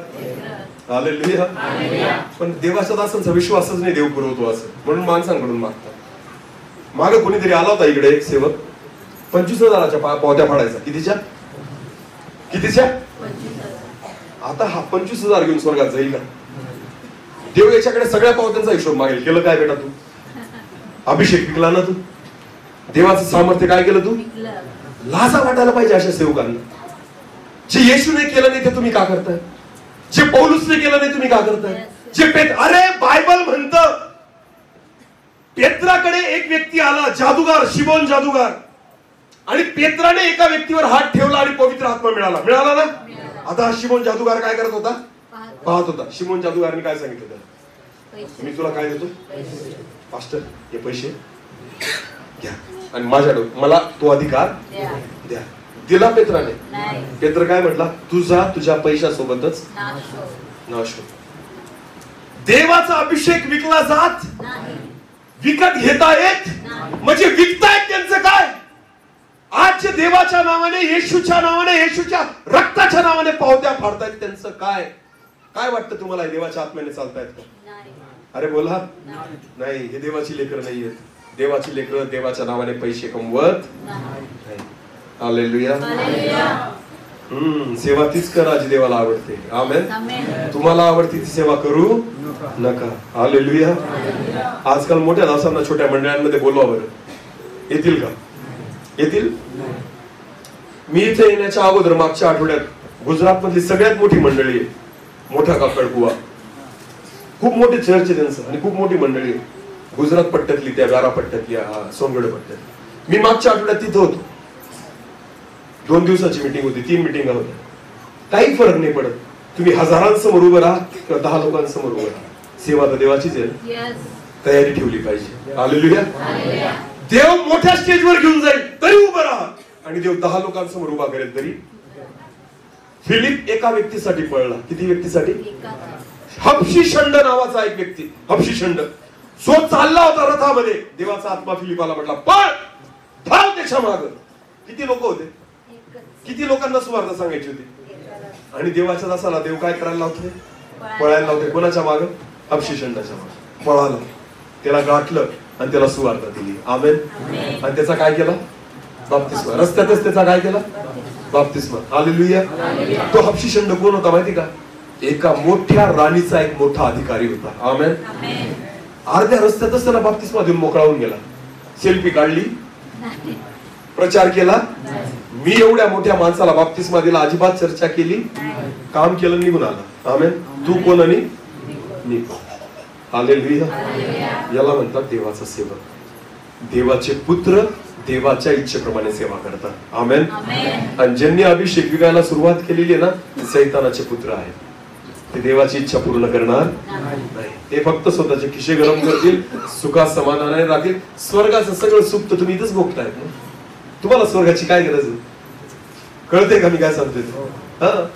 हालेलुया. पण देवाच्या दासांचा विश्वासच नाही देव पुरवतो असं, म्हणून माणसांकडून मागतात. मागे कोणीतरी आला होता इकडे एक सेवक, 25,000च्या पावत्या फाडायचा. कितीच्या? आता हा 25,000 घेऊन स्वर्गात जाईल का? देव याच्याकडे सगळ्या पावत्यांचा हिशोब मागेल. केलं काय बेटा तू? अभिषेक विकला ना तू? देवाचं सामर्थ्य काय केलं तू? लाजा वाटायला पाहिजे अशा सेवकांना. जे येशूने केलं नाही ते तुम्ही का करताय? जे पौलुसने केलं नाही तुम्ही का करताय? जे अरे बायबल म्हणतं पेत्राकडे एक व्यक्ती आला, जादूगार, शिमोन जादूगार, आणि पेत्राने एका व्यक्तीवर हात ठेवला आणि पवित्र आत्मा मिळाला ना. आता शिमोन जादूगार काय करत होता? पाहत होता. शिमोन जादूगारने काय सांगितलं त्याला? मी तुला काय देतो? पास्टर हे पैसे घ्या, आणि मला तो अधिकार द्या. दिला पेत्राने. पेत्र काय म्हटला? तुझा तुझ्या पैशासोबतच नाश हो. देवाचा अभिषेक विकला जात, विकत घेता येत. म्हणजे विकतायत त्यांचं काय? आज देवाच्या नावाने, येशूच्या नावाने, येशूच्या रक्ताच्या नावाने पावत्या फाडतायत. त्यांचं काय? काय वाटतं तुम्हाला? देवाच्या आत्म्याने चालतायत का? अरे बोला नाही. हे देवाची लेकरं नाहीयेत. देवाची लेकरं देवाच्या नावाने पैसे कमवत नाही. हालेलुया. सेवा तीच करा जी देवाला आवडते. आमेन. तुम्हाला आवडती ती सेवा करू नका. हालेलुया. आजकाल मोठ्या दासांना छोट्या मंडळांमध्ये बोलवा बरं. येतील का? येतील? मी इथे येण्याच्या अगोदर मागच्या आठवड्यात गुजरात मधली सगळ्यात मोठी मंडळी आहे, मोठा काकडकुवा. खूप मोठे चर्च आहे त्यांचं आणि खूप मोठी मंडळी आहे. गुजरात पट्ट्यातली, त्या गारा पट्ट्यातली, सोनगड पट्ट्यात. मी मागच्या आठवड्यात तिथं होतो. 2 दिवसाची मीटिंग होती, 3 मीटिंग होत्या. काही फरक नाही पडत. तुम्ही हजारांसमोर उभं राहा किंवा 10 लोकांसमोर उभं राहा, सेवा तर देवाचीच आहे. तयारी ठेवली पाहिजे. हालेलुया. देव मोठ्या स्टेजवर घेऊन जाईल तरी उभं राहा, आणि देव 10 लोकांसमोर उभा करेल तरी. फिलिप एका व्यक्तीसाठी पळला. किती व्यक्तीसाठी? हबशी शंड नावाचा एक व्यक्ती. हबशी शंड जो चालला होता रथामध्ये. देवाचा आत्मा फिलिपाला म्हटला पळ, धाव त्याच्या माग. किती लोक होते? किती लोकांना सुवार्ता सांगायची होती? आणि देवाच्या दासाला देव काय करायला लावते? पळायला लावते. कोणाच्या माग? हबशी शंडाच्या माग. पळाला, त्याला गाठलं आणि त्याला सुवार्ता दिली. आमेन. आणि त्याचा काय केला? बाप्तिस्मा. रस्त्यातच त्याचा काय केला? बाप्तिस्मा. हालेलुया. तो हबशी शंड कोण होता माहिती का? एका मोठ्या राणीचा एक मोठा अधिकारी होता. आमेन. अर्ध्या रस्त्यातच त्याला बाप्तिस्मा देऊन मोकळावून गेला. सेल्फी काढली, प्रचार केला. मी एवढ्या मोठ्या माणसाला बाप्तिस्मा दिला, अजिबात चर्चा केली, काम केलं, निघून आला. आमेन. तू कोण आणि मी कोण? हालेलुया. याला म्हणतात देवाचा सेवक. देवाचे पुत्र देवाच्या इच्छेप्रमाणे सेवा करतात. आमेन. आणि ज्यांनी अभिषेक विकायला सुरुवात केलेली आहे ना, ते सैतानाचे पुत्र आहेत. ते देवाची इच्छा पूर्ण करणार नाही. ते फक्त स्वतःचे खिशे गरम करतील, सुखात समाधानाने राहतील. स्वर्गाचं सगळं सुख तर तुम्ही इथंच भोगताय. तुम्हाला स्वर्गाची काय गरज आहे? कळते का मी काय सांगतोय?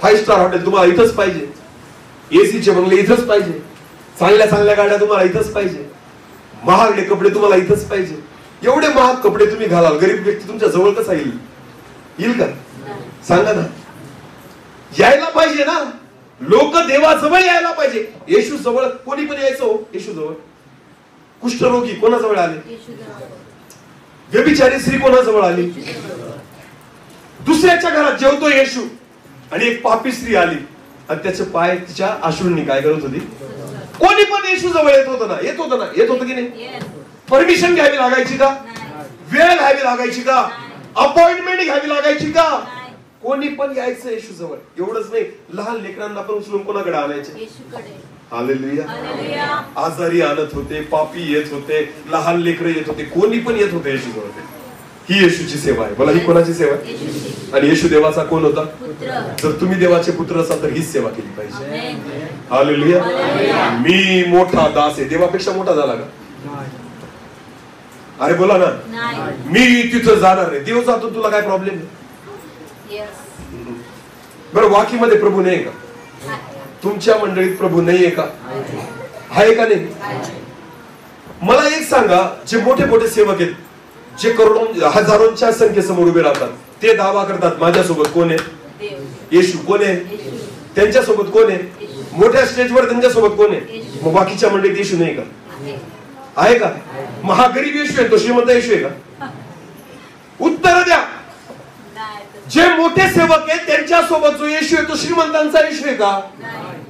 5 स्टार हॉटेल तुम्हाला इथंच पाहिजे, एसीचे बंगले इथंच पाहिजे, चांगल्या चांगल्या गाड्या तुम्हाला इथंच पाहिजे, महागडे कपडे तुम्हाला इथंच पाहिजे. एवढे महाग कपडे तुम्ही घालाल, गरीब व्यक्ती तुमच्या जवळ कसा येईल? येईल का? सांगा ना. यायला पाहिजे ना. लोक देवाजवळ यायला पाहिजे. येशू जवळ कोणी पण यायचं हो. येशू जवळ कुष्ठरोगी कोणाजवळ आले? व्यभिचारी स्त्री कोणाजवळ आली? दुसऱ्याच्या घरात जेवतो येशू, आणि एक पापी स्त्री आली आणि त्याचे पाय तिच्या अश्रूंनी काय करत होती? कोणी पण येशू जवळ येत होतं ना? येत होतं ना? येत होतं की नाही? परमिशन घ्यावी लागायची का? वेळ घ्यावी लागायची का? अपॉइंटमेंट घ्यावी लागायची का? कोणी पण यायचं येशू जवळ. एवढंच नाही, लहान लेकरांना पण उचलून कोणाकडे आणायचे? हालेलुया. आजारी आणत होते, पापी येत होते, लहान लेकरं येत होते, कोणी पण येत होते येशू जवळ. ही येशूची सेवा आहे. मला ही कोणाची सेवा आहे? आणि येशू देवाचा कोण होता? जर तुम्ही देवाचे पुत्र असाल तर हीच सेवा केली पाहिजे. हालेलुया. मी मोठा दास आहे. देवापेक्षा मोठा झाला का? अरे बोला ना. मी तिथं जाणार नाही. देव जातो, तुला काय प्रॉब्लेम? बरं, वाकीमध्ये प्रभू नाही का? तुमच्या मंडळीत प्रभू नाहीये का? आहे का नाही? मला एक सांगा, जे मोठे मोठे सेवक आहेत, जे करोडो हजारोंच्या संख्येसमोर उभे राहतात, ते दावा करतात माझ्यासोबत कोण आहे? येशू. कोण आहे? त्यांच्यासोबत कोण आहे? मोठ्या स्टेजवर त्यांच्यासोबत कोण आहे? मग बाकीच्या मंडळीत येशू नाही का? आहे का? महागरीब येशू आहे, तो श्रीमंत येशू आहे का? उत्तर द्या. जे मोठे सेवक आहेत त्यांच्यासोबत जो येशू आहे तो श्रीमंतांचा येशू आहे का?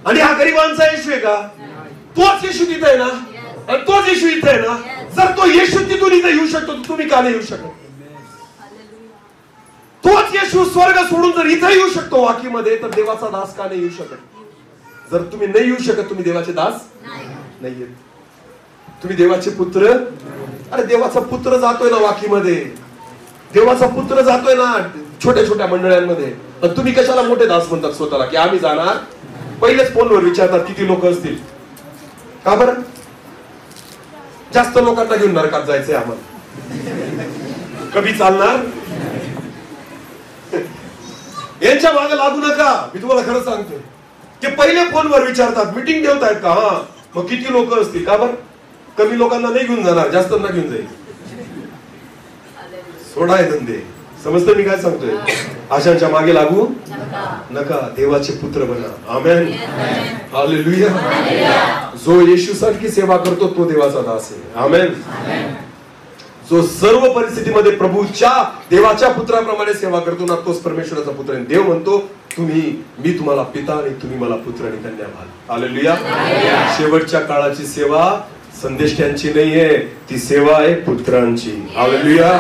आणि हा गरिबांचा येशू आहे का? तोच येशू तिथे आहे ना, आणि तोच येशू इथे आहे ना. जर तो येशू तिथून इथे येऊ शकतो, तुम्ही का नाही येऊ शकत? तोच येशू स्वर्ग सोडून जर इथे येऊ शकतो वाकीमध्ये, तर देवाचा दास का नाही येऊ शकत? जर तुम्ही नाही येऊ शकत, तुम्ही देवाचे दास नाहीये. तुम्ही देवाचे पुत्र. अरे देवाचा पुत्र जातोय ना वाकीमध्ये, देवाचा पुत्र जातोय ना छोट्या छोट्या मंडळांमध्ये. तुम्ही कशाला मोठे दास म्हणतात स्वतःला की आम्ही जाणार? पहिलेच फोनवर विचारतात किती लोक असतील. का बरं? जास्त लोकांना घेऊन नरकात जायचंय आम्हाला. कमी चालणार. यांच्या मागे लागू नका. मी तुम्हाला खरं सांगतोय, ते पहिले फोनवर विचारतात मीटिंग ठेवतायत का. हा, मग किती लोक असतील का बरं. कमी लोकांना नाही घेऊन जाणार, जास्तांना घेऊन जाईल. सोडाय धंदे. समजतं मी काय सांगतोय. अशांच्या मागे लागू नका. देवाचे पुत्र बना. आमेन. हालेलुया. जो येशूसारखी सेवा करतो तो देवाचा दास आहे. आमेन. जो सर्व परिस्थितीमध्ये प्रभूच्या देवाच्या पुत्राप्रमाणे सेवा करतो ना, तोच परमेश्वराचा पुत्र आहे. देव म्हणतो मी तुम्हाला पिता आणि तुम्ही मला पुत्र आणि कन्या व्हाल. हालेलुया. शेवटच्या काळाची सेवा संदेष्ट्यांची नाहीये, ती सेवा आहे पुत्रांची. हालेलुया.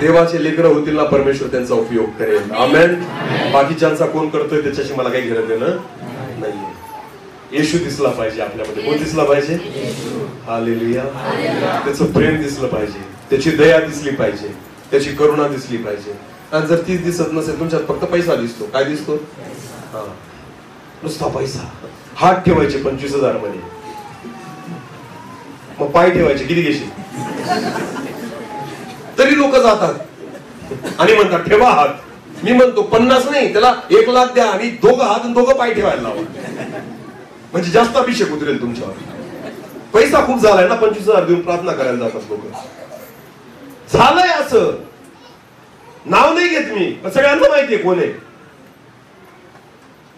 देवाचे लेकरं होतील ना, परमेश्वर त्यांचा उपयोग करेल. आमेन. बाकीच्यांचा कोण करतोय त्याच्याशी मला काही घेणं देणं नाहीये. येशू दिसला पाहिजे आपल्यामध्ये. कोण दिसला पाहिजे. हालेलुया. त्याचं प्रेम दिसलं पाहिजे, त्याची दया दिसली पाहिजे, त्याची करुणा दिसली पाहिजे. आणि जर तीच दिसत नसेल, तुमच्यात फक्त पैसा दिसतो. काय दिसतो. हा, नुसता पैसा. हात ठेवायचे 25,000 मध्ये, मग पाय ठेवायचे किती घेशील. तरी लोक जातात आणि म्हणतात ठेवा हात. मी म्हणतो 50 नाही, त्याला 1 लाख द्या आणि दोघं हात आणि दोघं पाय ठेवायला लावा, म्हणजे जास्त अभिषेक उतरेल तुमच्यावर. पैसा खूप झालाय ना, 25,000 देऊन प्रार्थना करायला जातात लोक. झालंय असं. नाव नाही घेत मी, पण सगळ्यांना माहितीये कोण आहे.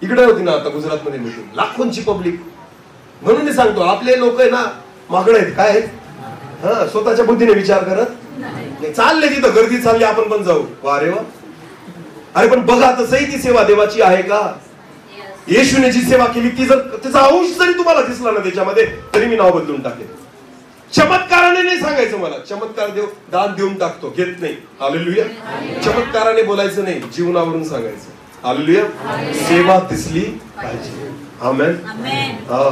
इकडे होती ना आता गुजरात मध्ये मीटिंग, लाखोंची पब्लिक. म्हणून मी सांगतो आपले लोक आहे ना मागड आहेत. काय आहेत. हा, स्वतःच्या बुद्धीने विचार करत चालले. तिथं गर्दी चालली, आपण पण जाऊ. वा रे वा. अरे पण बघा तसंही ती सेवा देवाची आहे का. येशूने जी सेवा केली ती जर त्याचा अंश जरी तुम्हाला दिसला ना त्याच्यामध्ये, तरी मी नाव बदलून टाकेन. चमत्काराने नाही सांगायचं मला. चमत्कार देव दान देऊन टाकतो, घेत नाही. हालेलुया. चमत्काराने बोलायचं नाही, जीवनावरून सांगायचं. हालेलुया. सेवा दिसली पाहिजे. आमेन. हा,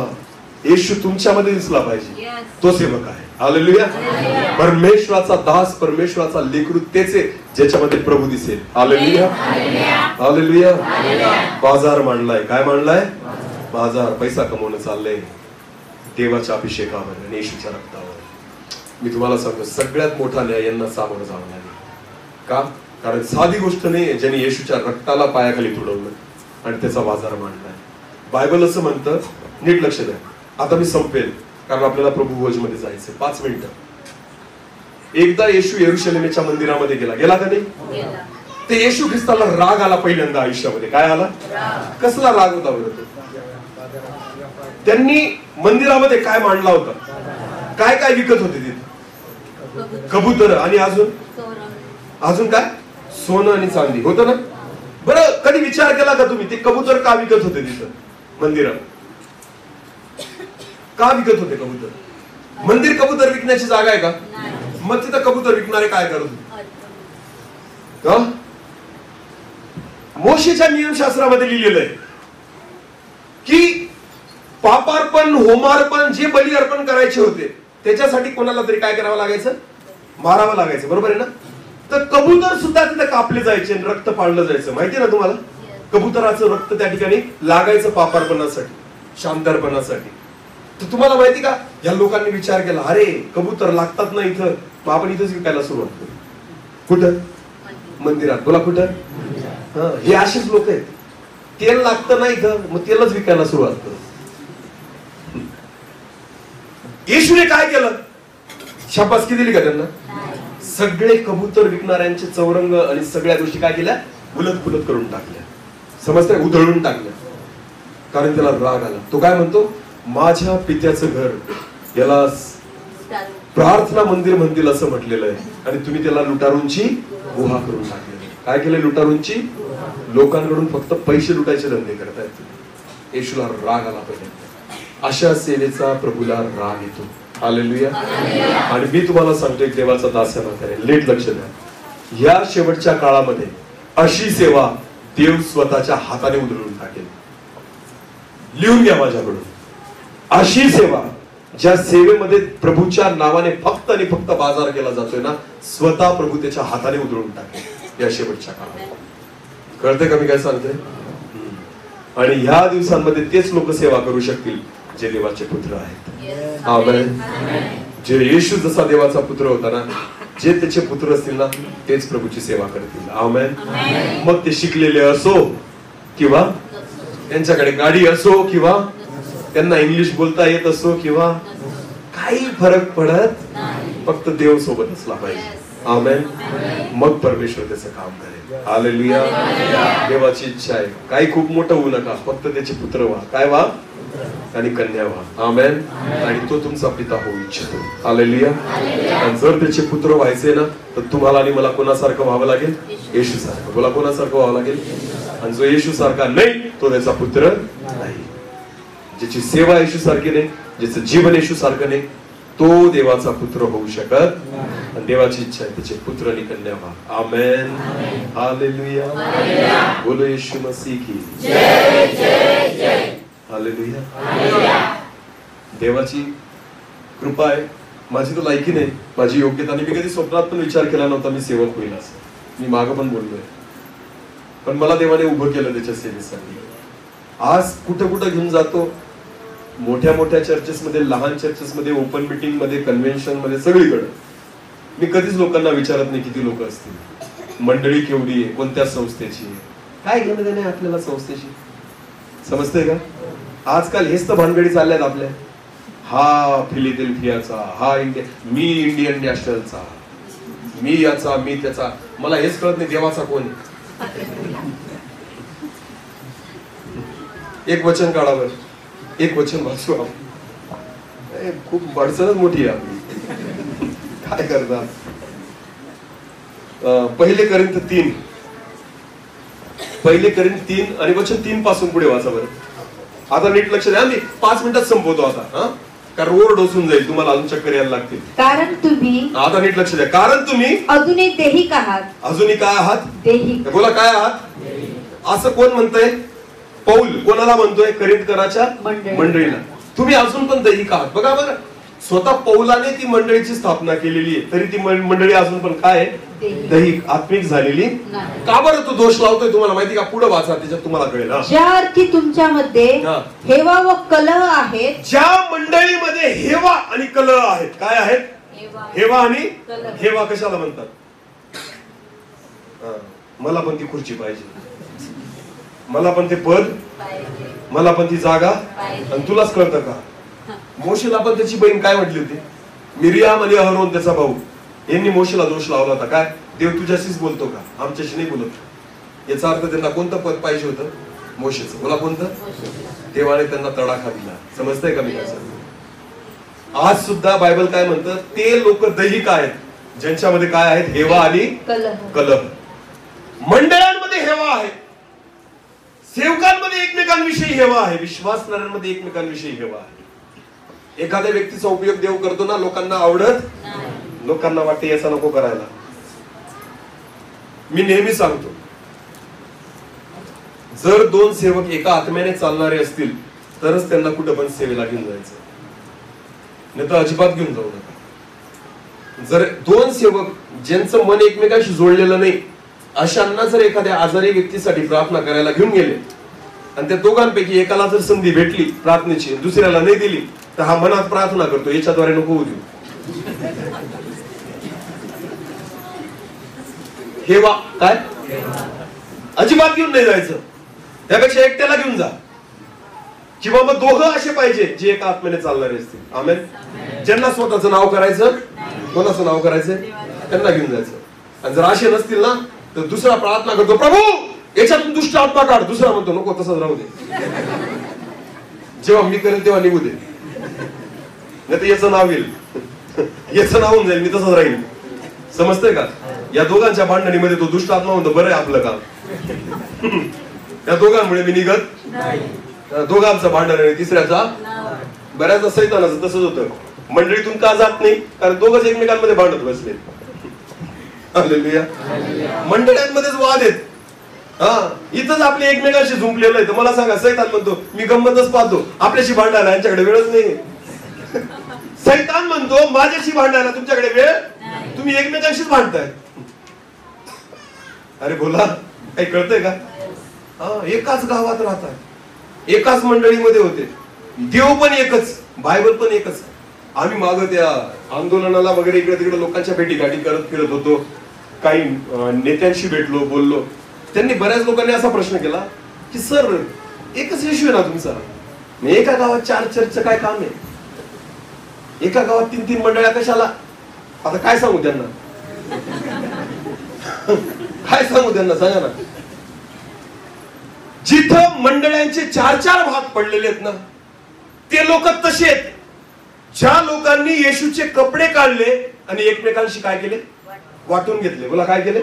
येशू तुमच्यामध्ये दिसला पाहिजे, तो सेवक आहे. हालेलुया. परमेश्वराचा दास, परमेश्वराचा लेकरू तेच आहे ज्याच्यामध्ये प्रभू दिसेल. हालेलुया. हालेलुया. बाजार मांडलाय. काय मांडलाय. बाजार. पैसा कमवणं चाललंय देवाच्या अभिषेकावर आणि येशूच्या रक्तावर. मी तुम्हाला सांगतो सगळ्यात मोठा न्याय यांना सामोरं जावं लागेल. का. कारण साधी गोष्ट नाही ज्यांनी येशूच्या रक्ताला पायाखाली तुडवलं आणि त्याचा बाजार मांडलाय. बायबल असं म्हणतं, नीट लक्ष द्या. आता मी संपेल कारण आपल्याला प्रभू भोज मध्ये जायचं. 5 मिनिटं. एकदा येशू यरुशलेमच्या मंदिरामध्ये गेला का नाही. ते येशू ख्रिस्ताला राग आला पहिल्यांदा आयुष्यामध्ये. काय आला. कसला राग होता बरं. त्यांनी मंदिरामध्ये काय मांडला होता. काय काय विकत होते तिथे. कबूतर आणि अजून काय. सोनं आणि चांदी होतं ना. बरं कधी विचार केला का तुम्ही ते कबूतर का विकत होते तिथं मंदिरात. का विकत होते कबूतर. मंदिर कबूतर विकण्याची जागा आहे का. मग तिथं कबूतर विकणारे काय करत होते. मोशेच्या नियमशास्त्रामध्ये लिहिलेलं आहे की पापार्पण, होमार्पण, जे बली अर्पण करायचे होते त्याच्यासाठी कोणाला तरी काय करावं लागायचं. मारावं लागायचं. बरोबर आहे ना. तर कबूतर सुद्धा तिथे कापले जायचे आणि रक्त पाळलं जायचं. माहिती ना तुम्हाला. कबुतराचं रक्त त्या ठिकाणी लागायचं पापार्पणासाठी, शांतार्पणासाठी. तर तुम्हाला माहिती का या लोकांनी विचार केला, अरे कबूतर लागतात ना इथं, मग आपण इथंच विकायला सुरुवात करू. कुठं. मंदिरात. बोला कुठं. हे असेच लोक आहेत. तेल लागतं ना इथं, मग तेलच विकायला सुरुवात करू. येशूने काय केलं. शाबासकी दिली का त्यांना. सगळे कबूतर विकणाऱ्यांचे चौरंग आणि सगळ्या गोष्टी काय केल्या. उलट पुलट करून टाकल्या. समजतंय. उधळून टाकल्या. कारण त्याला राग आला. तो काय म्हणतो, माझ्या पित्याचं घर याला प्रार्थना मंदिर म्हणतील असं म्हटलेलं आहे आणि तुम्ही त्याला लुटारूंची गुहा करून टाकलेली. काय केलं. लुटारूंची. लोकांकडून फक्त पैसे लुटायचे धंदे करतायत. येशूला राग आला पाहिजे. अशा सेवेचा प्रभूला राग येतो. हालेलुया. आणि मी तुम्हाला सांगतो एक देवाचा दास करेल. लेट लक्ष द्या. या शेवटच्या काळामध्ये अशी सेवा देव स्वतःच्या हाताने उधळून टाकेल. लिहून घ्या माझ्याकडून. अशी सेवा ज्या सेवेमध्ये प्रभूच्या नावाने फक्त आणि फक्त बाजार केला जातोय ना, स्वतः प्रभू त्याच्या हाताने उधळून टाकेल या शेवटच्या काळात. कळतंय का मी काय सांगतोय. आणि ह्या दिवसांमध्ये तेच लोक सेवा करू शकतील जे देवाचे पुत्र आहेत. आमेन. जे येशू जसा देवाचा पुत्र होता ना, जे त्याचे पुत्र असतील ना तेच प्रभूची सेवा करतील. आमेन. मग ते शिकलेले असो किंवा त्यांच्याकडे गाडी असो किंवा त्यांना इंग्लिश बोलता येत असो किंवा काही फरक पडत, फक्त देव सोबत असला पाहिजे. आमेन. मग परमेश्वर त्याचं काम करेल. हालेलुया. देवाची इच्छा आहे काही खूप मोठं होऊ नका, फक्त त्याचे पुत्र व्हा. काय व्हा? आणि कन्या व्हा. आमेन. आणि तो तुमचा पिता होऊ इच्छितो. हालेलुया. आणि जर त्याचे पुत्र व्हायचे ना तर तुम्हाला आणि मला कोणासारखं व्हावं लागेल? येशू सारखं. बोला, कोणासारखं व्हावं लागेल? आणि जो येशू सारखा नाही तो त्याचा पुत्र नाही. ज्याची सेवा येशू सारखी नाही, ज्याचं जीवन येशू सारखं नाही, तो देवाचा पुत्र होऊ शकत. आणि देवाची इच्छा आहे त्याचे पुत्र आणि कन्या व्हा. आमेन. हालेलुया. बोलो येशू मसीह की जय जय जय. हालेलुया. देवाची कृपा आहे. माझी तर लायकी नाही, माझी योग्यता नाही. मी कधी स्वप्नात पण विचार केला नव्हता मी सेवक होईल असं. मी मागं पण बोललोय, पण मला देवाने उभं केलं त्याच्या सेवेसाठी. आज कुठं कुठं घेऊन जातो, मोठ्या मोठ्या चर्चेस मध्ये, लहान चर्चेस मध्ये, ओपन मीटिंग मध्ये, कन्व्हेन्शन मध्ये, सगळीकडे मी कधीच लोकांना विचारत नाही किती लोक असतील, मंडळी केवढी आहे, कोणत्या संस्थेची आहे, काय घेणं देणं आपल्याला संस्थेची. समजतंय का? आजकाल हेच तर भानगडी चालल्यात आपल्या. हा फिलाडेल्फियाचा, हा मी इंडियन नॅशनलचा, मी याचा, मी त्याचा. मला हेच कळत नाही देवाचा कोण. एक वचन काढावं, एक वचन वाचू आपण. खूप अडचणच मोठी आहे आपली. काय करतात? पहिले करिंथ 3 आणि वचन 3 पासून पुढे वाचा बरं. आता नीट लक्ष द्या. मी 5 मिनिटात संपवतो आता, कारण ओव्हर डोसून जाईल, तुम्हाला अजून चक्कर यायला लागतील. कारण तुम्ही, आता नीट लक्ष द्या, कारण तुम्ही अजूनही देहिक आहात. अजूनही काय आहात? देहिक. बोला, काय आहात? असं कोण म्हणतंय? पौल कोणाला म्हणतोय? करिंथकराच्या मंडळीला. तुम्ही अजून पण दैहिक आहात. बघा बरं, स्वतः पौलाने ती मंडळीची स्थापना केलेली आहे, तरी ती मंडळी अजून पण काय आहे? दैहिक, आत्मिक झालेली. का बरं तो दोष लावतोय तुम्हाला माहिती का? पुढे वाचा, त्याच्यात तुम्हाला कळेल. ज्या अर्थी तुमच्यामध्ये हेवा व कलह आहेत, ज्या मंडळीमध्ये हेवा आणि कलह आहेत. काय आहेत? हेवा आणि हेवा कशाला म्हणतात? मला पण ती खुर्ची पाहिजे, मला पण ते पद, मला पण ती जागा. आणि तुलाच कळतं का? मोशेला पण त्याची बहीण काय म्हटली होती? मिरियाम आणि अहरोन त्याचा भाऊ, यांनी मोशेला दोष लावला होता. काय? देव तुझ्याशीच बोलतो का, आमच्याशी नाही बोलत. याचा अर्थ त्यांना कोणतं पद पाहिजे होतं? मोशेचं. बोला, कोणतं? देवाने त्यांना तडाखा दिला. समजतंय का मी काय सांगतो? आज सुद्धा बायबल काय म्हणतं? ते लोक दैहिक आहेत ज्यांच्यामध्ये काय आहेत? हेवा आणि कलह. मंडळांमध्ये हेवा आहे, सेवकांमध्ये एकमेकांविषयी हेवा आहे, विश्वासणाऱ्यांमध्ये एकमेकांविषयी हेवा आहे. एखाद्या व्यक्तीचा उपयोग देव करतो ना, लोकांना आवडत, लोकांना वाटते याचा नको करायला. मी नेहमी सांगतो, जर 2 सेवक एका आत्म्याने चालणारे असतील तरच त्यांना कुठं पण सेवेला घेऊन जायचं, नाही तर अजिबात घेऊन जाऊ नका. जर 2 सेवक ज्यांचं मन एकमेकांशी जोडलेलं नाही, अशांना जर एखाद्या आजारी व्यक्तीसाठी प्रार्थना करायला घेऊन गेले आणि त्या दोघांपैकी एकाला जर संधी भेटली प्रार्थनेची, दुसऱ्याला नाही दिली, तर हा मनात प्रार्थना करतो याच्याद्वारे नको होऊ देऊ. हेवा काय? अजिबात घेऊन नाही जायचं, त्यापेक्षा एकट्याला घेऊन जा. किंवा मग दोघं असे पाहिजे जे एका आत्म्याने चालणारे असतील. आमेन. ज्यांना स्वतःचं नाव करायचं, कोणाचं नाव करायचं, त्यांना घेऊन जायचं. आणि जर असे नसतील ना, तर दुसरा प्रार्थना करतो, प्रभू याच्यातून दुष्ट आत्मा काढ. दुसरा म्हणतो नको, तसंच राहू दे, जेव्हा मी करेन तेव्हा निघू दे, नाही तर याचं नाव येईल, याचं नाव होऊन जाईल, मी तसंच राहील. समजतंय का? या दोघांच्या भांडणीमध्ये तो दुष्ट आत्मा म्हणतो, बरं आहे आपलं काम, या दोघांमुळे मी निघत नाही. दोघांचं भांडण आहे, तिसऱ्याचा. बऱ्याचदा सैतानाचं तसंच होतं, मंडळीतून का जात नाही? कारण दोघंच एकमेकांमध्ये भांडत बसले. हालेलुया. मंडळांमध्येच वाद आहेत. इथंच आपले एकमेकांशी झुंपलेलं आहे. तर मला सांगा, सैतान म्हणतो मी गंमतच पाहतो, आपल्याशी भांडायला यांच्याकडे वेळच नाही. सैतान म्हणतो माझ्याशी भांडायला तुमच्याकडे वेळ, तुम्ही एकमेकांशीच भांडताय. अरे बोला, काही कळतंय का? एकाच गावात राहतात, एकाच मंडळीमध्ये होते, देव पण एकच, बायबल पण एकच, आम्ही मागं त्या आंदोलनाला वगैरे इकडे तिकडे लोकांच्या भेटी गाठी करत फिरत होतो, काही नेत्यांशी भेटलो, बोललो. त्यांनी बऱ्याच लोकांनी असा प्रश्न केला की सर एकच इश्यू आहे ना तुमचा, एका गावात 4 चर्चचं काय काम आहे, एका गावात 3-3 मंडळ्या कशाला? आता काय सांगू त्यांना? काय सांगू त्यांना, सांगा ना. जिथं मंडळांचे 4-4 भाग पडलेले आहेत ना, ते लोक तसे आहेत ज्या लोकांनी येशूचे कपडे काढले आणि एकमेकांशी काय केले? वाटून घेतले. बोला काय केले?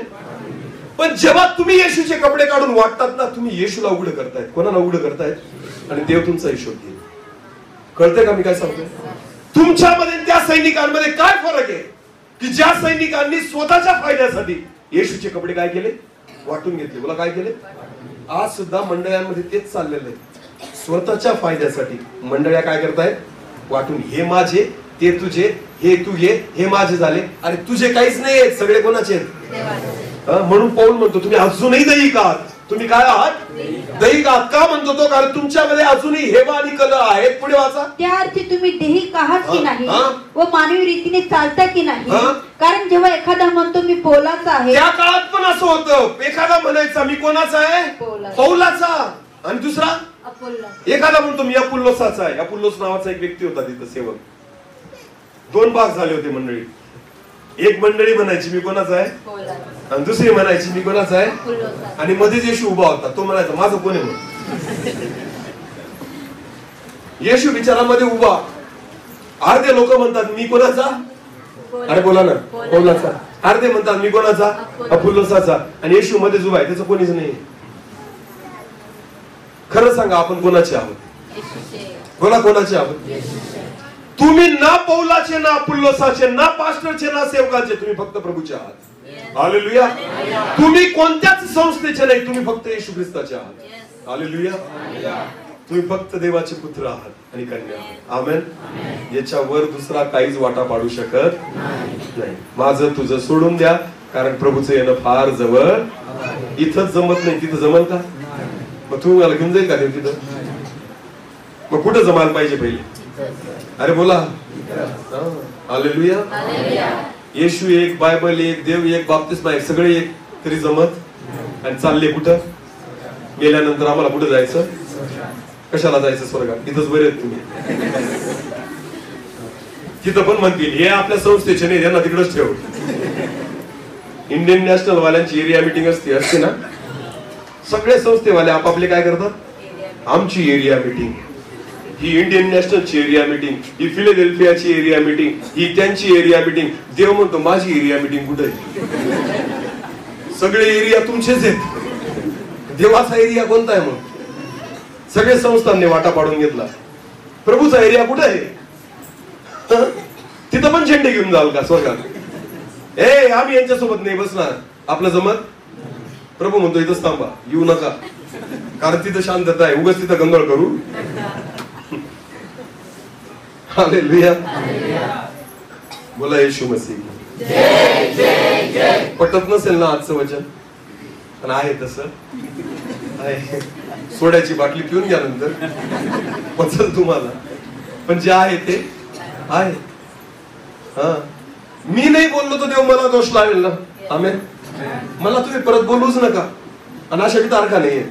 पण जेव्हा तुम्ही येशूचे कपडे काढून वाटतात ना, तुम्ही येशूला उघड करतायत. कोणाला उघड करतायत? आणि देव तुमचा हिशोब घेईल. कळतंय का मी काय सांगतोय? तुमच्यामध्ये त्या सैनिकांमध्ये काय फरक आहे की ज्या सैनिकांनी स्वतःच्या फायद्यासाठी येशूचे कपडे काय केले? वाटून घेतले. बोला काय केले? आज सुद्धा मंडळांमध्ये तेच चाललेलं आहे. स्वतःच्या फायद्यासाठी मंडळ्या काय करतायत? वाटून, हे माझे, ते तुझे, हे तू घे, हे माझे झाले. अरे तुझे काहीच नाही, सगळे कोणाचे आहेत? म्हणून पाऊल म्हणतो तुम्ही अजूनही दैहिक आहात. तुम्ही काय आहात? दैहिक आहात. का म्हणतो तो? कारण तुमच्यामध्ये अजूनही हेवा आणि कल आहेत. पुढे वाचा. त्या अर्थी तुम्ही दैहिक आहात की नाही व मानवी रीतीने चालता की नाही. कारण जेव्हा एखादा म्हणतो मी पौलाचा आहे, त्या काळात पण असं होतं. एखादा म्हणायचा मी कोणाचा आहे? पौलाचा. आणि दुसरा एखादा म्हणतो मी अपुल्लोसाचा आहे. अपुल्लोस नावाचा एक व्यक्ती होता तिथं सेवक. 2 भाग झाले होते मंडळी. एक मंडळी म्हणायची मी कोणाचा आहे, आणि दुसरी म्हणायची मी कोणाचा आहे. आणि मध्येच येशू उभा होता. तो म्हणायचा माझं कोण आहे म्हणून. येशू बिचारामध्ये उभा. अर्धे लोक म्हणतात मी कोणाचा, अरे बोला ना, पौलाचा. अर्धे म्हणतात मी कोणाचा, अपुल्लोसाचा. आणि येशू मध्येच उभा आहे. त्याचं कोणीच नाही. खरं सांगा आपण कोणाचे आहोत? बोला कोणाचे आहोत? तुम्ही ना पौलाचे, ना अपुल्लोसाचे, ना पास्टरचे, ना सेवकाचे. तुम्ही फक्त प्रभूचे आहात. हालेलुया. तुम्ही कोणत्याच संस्थेचे नाही. तुम्ही फक्त येशू ख्रिस्ताचे आहात. हालेलुया. तुम्ही फक्त देवाचे पुत्र आहात आणि कन्या आहात. आमेन. याच्यावर दुसरा काहीच वाटा पाडू शकत नाही. माझं तुझं सोडून द्या, कारण प्रभूचं येणं फार जवळ. इथंच जमत नाही, तिथं जमल का? मग तुम्ही मला घेऊन जाईल का देव तिथं? मग कुठं जमायला पाहिजे पहिले? अरे बोला. हालेलुया. येशू एक, बायबल एक, देव एक, बाप्तिस्मा एक, सगळे एक, तरी जमत. आणि चालले कुठं? गेल्यानंतर आम्हाला कुठं जायचं? कशाला जायचं? स्वर्गात. इथंच बरे आहेत तुम्ही. तिथं पण म्हणतील हे आपल्या संस्थेचे नाही, यांना तिकडच ठेव. इंडियन नॅशनल वाल्यांची एरिया मिटिंग असते ना, सगळे संस्थेवाले आपापले काय करतात? आमची एरिया मिटिंग, ही इंडियन नॅशनलची एरिया मिटिंग, ही फिलाडेल्फियाची एरिया मिटिंग, ही त्यांची एरिया मिटिंग. देव म्हणतो माझी एरिया मिटिंग कुठे आहे? सगळे एरिया तुमचेच आहेत. देवाचा एरिया कोणता आहे? मग सगळे संस्थांनी वाटा पाडून घेतला. प्रभूचा एरिया कुठे आहे? तिथं पण झेंडे घेऊन जाल का स्वर्गात? आम्ही यांच्यासोबत नाही बसणार. आपलं जमत. प्रभू म्हणतो इथंच थांबा, येऊ नका, कारण तिथं शांतता आहे. उगाच तिथं गंधळ करू. हालेलुया. बोला येशू मसीह. पटत नसेल ना आजचं वचन, पण आहे तसं आहे. सोड्याची बाटली पिऊन घ्या नंतर, पचल तुम्हाला. पण जे आहे ते आहे. मी नाही बोललो तर देव मला दोष लावेल ना. आमेन. मला तुम्ही परत बोलूच नका. आणि अशा बी तारखा नाहीये.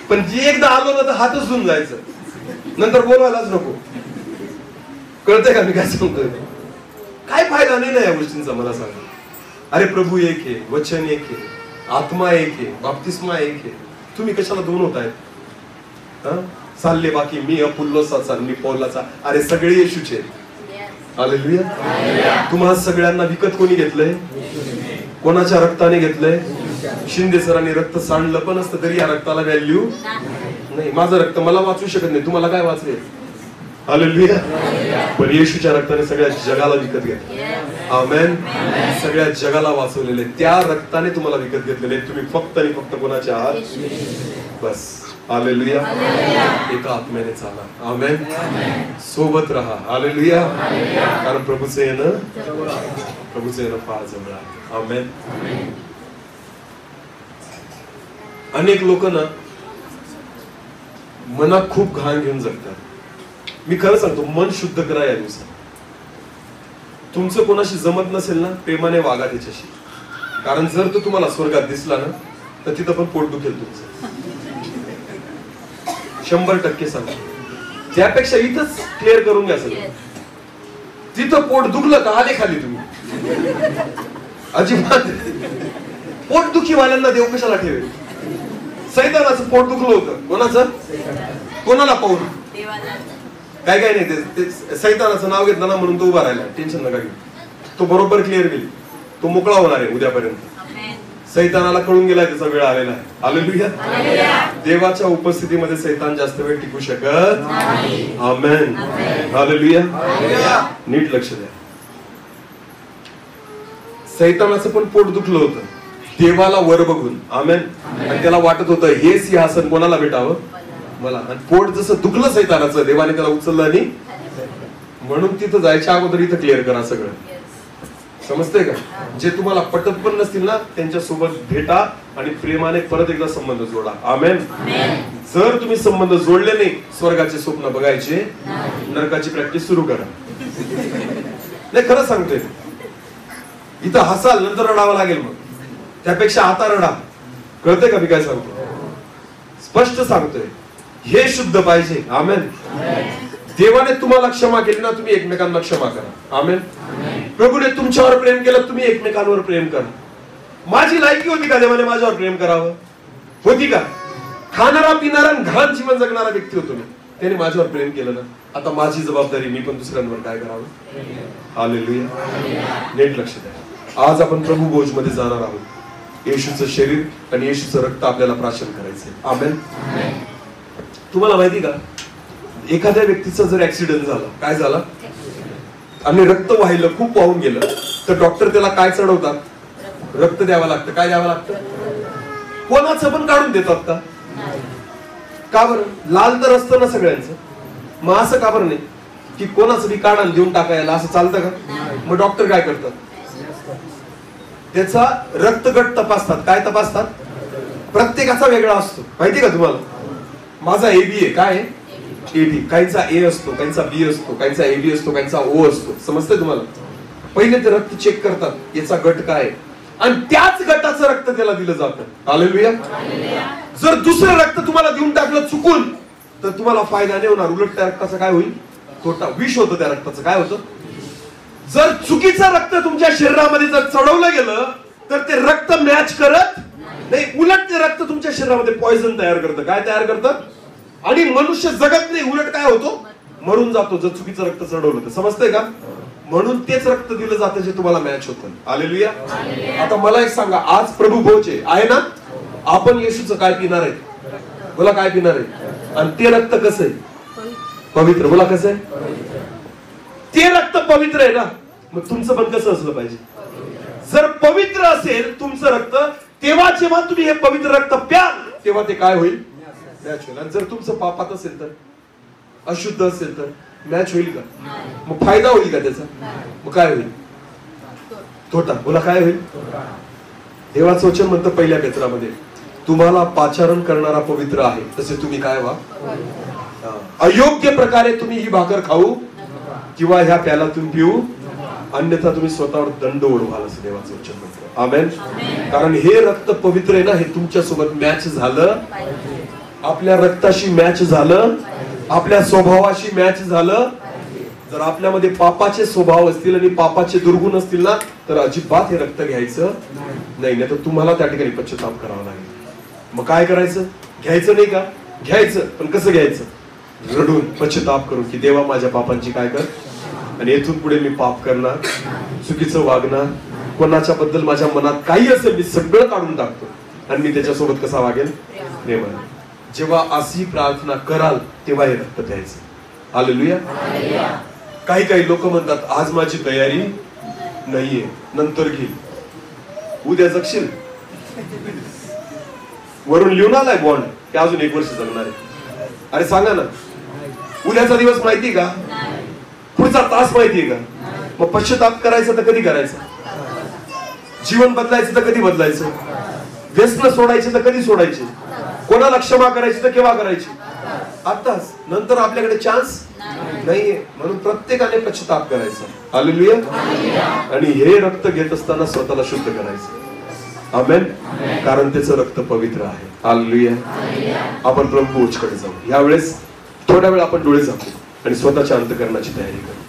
पण जे एकदा आलो ना तर हातच धुवून जायचं, नंतर बोलवायलाच नको. कळतंय का मी काय सांगतोय? काय फायदा नाही ना या गोष्टींचा, मला सांगा. अरे प्रभू एक आहे, वचन एक आहे, आत्मा एक आहे, बाप्तिस्मा एक आहे. तुम्ही कशाला 2 होत आहेत? चालले बाकी मी अपुल्लोसाचा, मी पौलाचा. अरे सगळे येशूचे. हालेलुया. तुम्हा सगळ्यांना विकत कोणी घेतलंय? कोणाच्या रक्ताने घेतलंय? शिंदे सरांनी रक्त सांडलं पण असतं तरी या रक्ताला व्हॅल्यू नाही. माझं रक्त मला वाचू शकत नाही, तुम्हाला काय वाचवेल? हालेलुया. पण येशूच्या रक्ताने सगळ्या जगाला विकत घेतलं. आमेन. सगळ्या जगाला वाचवलेले त्या रक्ताने तुम्हाला विकत घेतलेले. तुम्ही फक्त आणि फक्त कोणाचे आहात? बस. हालेलुया. एका आत्म्याने चाला. आमेन. सोबत राहा. हालेलुया. कारण प्रभूचं येणं फार जवळ आहे. आमेन. अनेक लोक ना मनात खूप घाण घेऊन जगतात. मी खरं सांगतो, मन शुद्ध करा या दिवसात. तुमचं कोणाशी जमत नसेल ना, प्रेमाने वागा त्याच्याशी. कारण जर तो तुम्हाला स्वर्गात दिसला ना, तर तिथं पण पोट दुखेल तुमचं. 100% सांगतो. त्यापेक्षा इथंच क्लिअर करून घ्या सगळं. तिथं पोट दुखलं का आले खाली तुम्ही. अजिबात पोटदुखी वाल्यांना देव कशाला ठेवेल. सैतानाचं पोट दुखलं होतं. कोणाचं? कोणाला पाहून? काय काय नाही, ते सैतानाचं नाव घेतलं ना म्हणून तो उभा राहिला. टेन्शन नका घेऊ, तो बरोबर क्लिअर होईल. तो मोकळा होणार आहे उद्यापर्यंत. सैतानाला कळून गेलाय त्याचा वेळ आलेला आहे. हालेलुया. देवाच्या उपस्थितीमध्ये सैतान जास्त वेळ टिकू शकत नाही. आमेन. हालेलुया. नीट लक्ष द्या. सैतानाचं पण पोट दुखलं होतं देवाला वर बघून. आमेन. आणि त्याला वाटत होतं हे सिंहासन कोणाला भेटावं, मला. आणि पोट जसं दुखलं सैतानाचं, देवाने त्याला उचललं आणि म्हणून तिथं जायच्या अगोदर इथं क्लिअर करा सगळं. समजतंय का? जे तुम्हाला पटत पण नसतील ना, त्यांच्या सोबत भेटा आणि प्रेमाने परत एकदा संबंध जोडा. आमेन. जर तुम्ही संबंध जोडले नाही, स्वर्गाचे स्वप्न बघायचे, नरकाची प्रॅक्टिस सुरू करा. नाही, खरं सांगतोय. इथं हसाल, नंतर रडावं लागेल. मग त्यापेक्षा आता रडा. कळतंय का मी काय सांगतो? स्पष्ट सांगतोय. हे शुद्ध पाहिजे. आमेन. देवाने तुम्हाला क्षमा केली ना, तुम्ही एकमेकांना क्षमा करा. आमेन. प्रभूने तुमच्यावर प्रेम केलं, तुम्ही एकमेकांवर प्रेम करा. माझी लायकी होती का देवाने माझ्यावर प्रेम करावं? होती का? खाणारा पिणारा घाण जीवन जगणारा व्यक्ती होतो मी, त्याने माझ्यावर प्रेम केलं ना. आता माझी जबाबदारी, मी पण दुसऱ्यांवर काय करावं. हालेलुया. नीट लक्ष द्या. आज आपण प्रभू भोज मध्ये जाणार आहोत. येशूचं शरीर आणि येशूचं रक्त आपल्याला प्राशन करायचंय. आमेन. तुम्हाला माहिती का, एखाद्या व्यक्तीचा जर ऍक्सिडेंट झाला, काय झाला आणि रक्त वाहिलं, खूप वाहून गेलं, तर डॉक्टर त्याला काय चढवतात? रक्त द्यावं लागतं. काय द्यावं लागतं? कोणाचं पण काढून देतात का? का बरं? लाल तर असतं ना सगळ्यांचं. मग असं का बरं नाही की कोणाचं बी काढून देऊन टाकायला? असं चालतं का? मग डॉक्टर काय करतात? त्याचा रक्तगट तपासतात. काय तपासतात? प्रत्येकाचा वेगळा असतो. माहिती का तुम्हाला? माझा एबी आहे. काय आहे? एबी. काहींचा ए असतो, काहींचा बी असतो, काहींचा एबी असतो, काहींचा ओ असतो. समजतंय तुम्हाला? पहिले ते रक्त चेक करतात, याचा गट काय, आणि त्याच गटाचं रक्त त्याला दिलं जातं. हालेलुया. जर दुसरं रक्त तुम्हाला देऊन टाकलं चुकून, तर तुम्हाला फायदा नाही होणार. उलट त्या रक्ताचा काय होईल? तोटा. विष होतं त्या रक्ताचं. काय होतं? जर चुकीचं रक्त तुमच्या शरीरामध्ये जर चढवलं गेलं, तर ते रक्त मॅच करत नाही. उलट ते रक्त तुमच्या शरीरामध्ये पॉइझन तयार करतं. काय तयार करतं? आणि मनुष्य जगत नाही, उलट काय होतो? मरून जातो जर चुकीचं रक्त चढवलं तर. समजतंय का? म्हणून तेच रक्त दिलं जातं जे तुम्हाला मॅच होतं. हालेलुया. आता मला एक सांगा, आज प्रभू भोज आहे ना, आपण येशूचं काय पिणार आहे? बोला, काय पिणार आहे? आणि ते रक्त कसं आहे? पवित्र. बोला, कसं आहे? ते रक्त पवित्र आहे ना, मग तुमचं पण कसं असलं पाहिजे? जर पवित्र असेल तुमचं रक्त, तेव्हा जेव्हा तुम्ही हे पवित्र रक्त प्याल, तेव्हा ते काय होईल? मॅच होईल. आणि जर तुमचं पापात असेल तर, अशुद्ध असेल तर मॅच होईल का? मग फायदा होईल का त्याचा? मग काय होईल? तोटा. बोला, काय होईल? देवाचं वचन म्हणतं पहिल्या पेत्रामध्ये, तुम्हाला पाचारण करणारा पवित्र आहे, तसे तुम्ही काय व्हा. अयोग्य प्रकारे तुम्ही ही भाकर खाऊ किंवा ह्या प्यालातून पिऊ, अन्यथा तुम्ही स्वतःवर दंड ओढवाल, असं देवाचं वचन म्हणतं. आमेन. कारण हे रक्त पवित्र आहे ना, हे तुमच्या सोबत मॅच झालं, आपल्या रक्ताशी मॅच झालं, आपल्या स्वभावाशी मॅच झालं. जर आपल्यामध्ये पापाचे स्वभाव असतील आणि पापाचे दुर्गुण असतील ना, तर अजिबात हे रक्त घ्यायचं नाही. तर तुम्हाला त्या ठिकाणी पश्चाताप करावा लागेल. मग काय करायचं? घ्यायचं नाही का? घ्यायचं. पण कसं घ्यायचं? रडून, पश्चाताप करून की देवा माझ्या पापांची काय कर, आणि येथून पुढे मी पाप करणार, चुकीचं वागणार, कोणाच्या बद्दल माझ्या मनात काही असेल मी सगळं काढून टाकतो आणि मी त्याच्यासोबत कसा वागेल? प्रेमाने. जेव्हा अशी प्रार्थना कराल तेव्हा हे रक्त प्यायचं. हालेलुया. काही काही लोक म्हणतात आज माझी तयारी नाहीये, नंतर घेईल. उद्या जगशील. वरून लिहून आलाय बॉन्ड की अजून 1 वर्ष जगणार आहे. अरे सांगा ना, उद्याचा दिवस माहिती का? पुढचा तास माहितीये का? मग पश्चाताप करायचं तर कधी करायचं? जीवन बदलायचं तर कधी बदलायचं? व्यसन सोडायचे तर कधी सोडायचे? कोणाला क्षमा करायची तर केव्हा करायची? आताच, नंतर आपल्याकडे चान्स नाहीये. म्हणून प्रत्येकाने पश्चाताप करायचा. हालेलुया. आणि हे रक्त घेत असताना स्वतःला शुद्ध करायचं. आमेन. कारण त्याचं रक्त पवित्र आहे. हालेलुया. आपण प्रभू ओचकडे जाऊ. यावेळेस थोड्या वेळ आपण डोळे झाकू आणि स्वतःच्या अंतःकरणाची तयारी करू.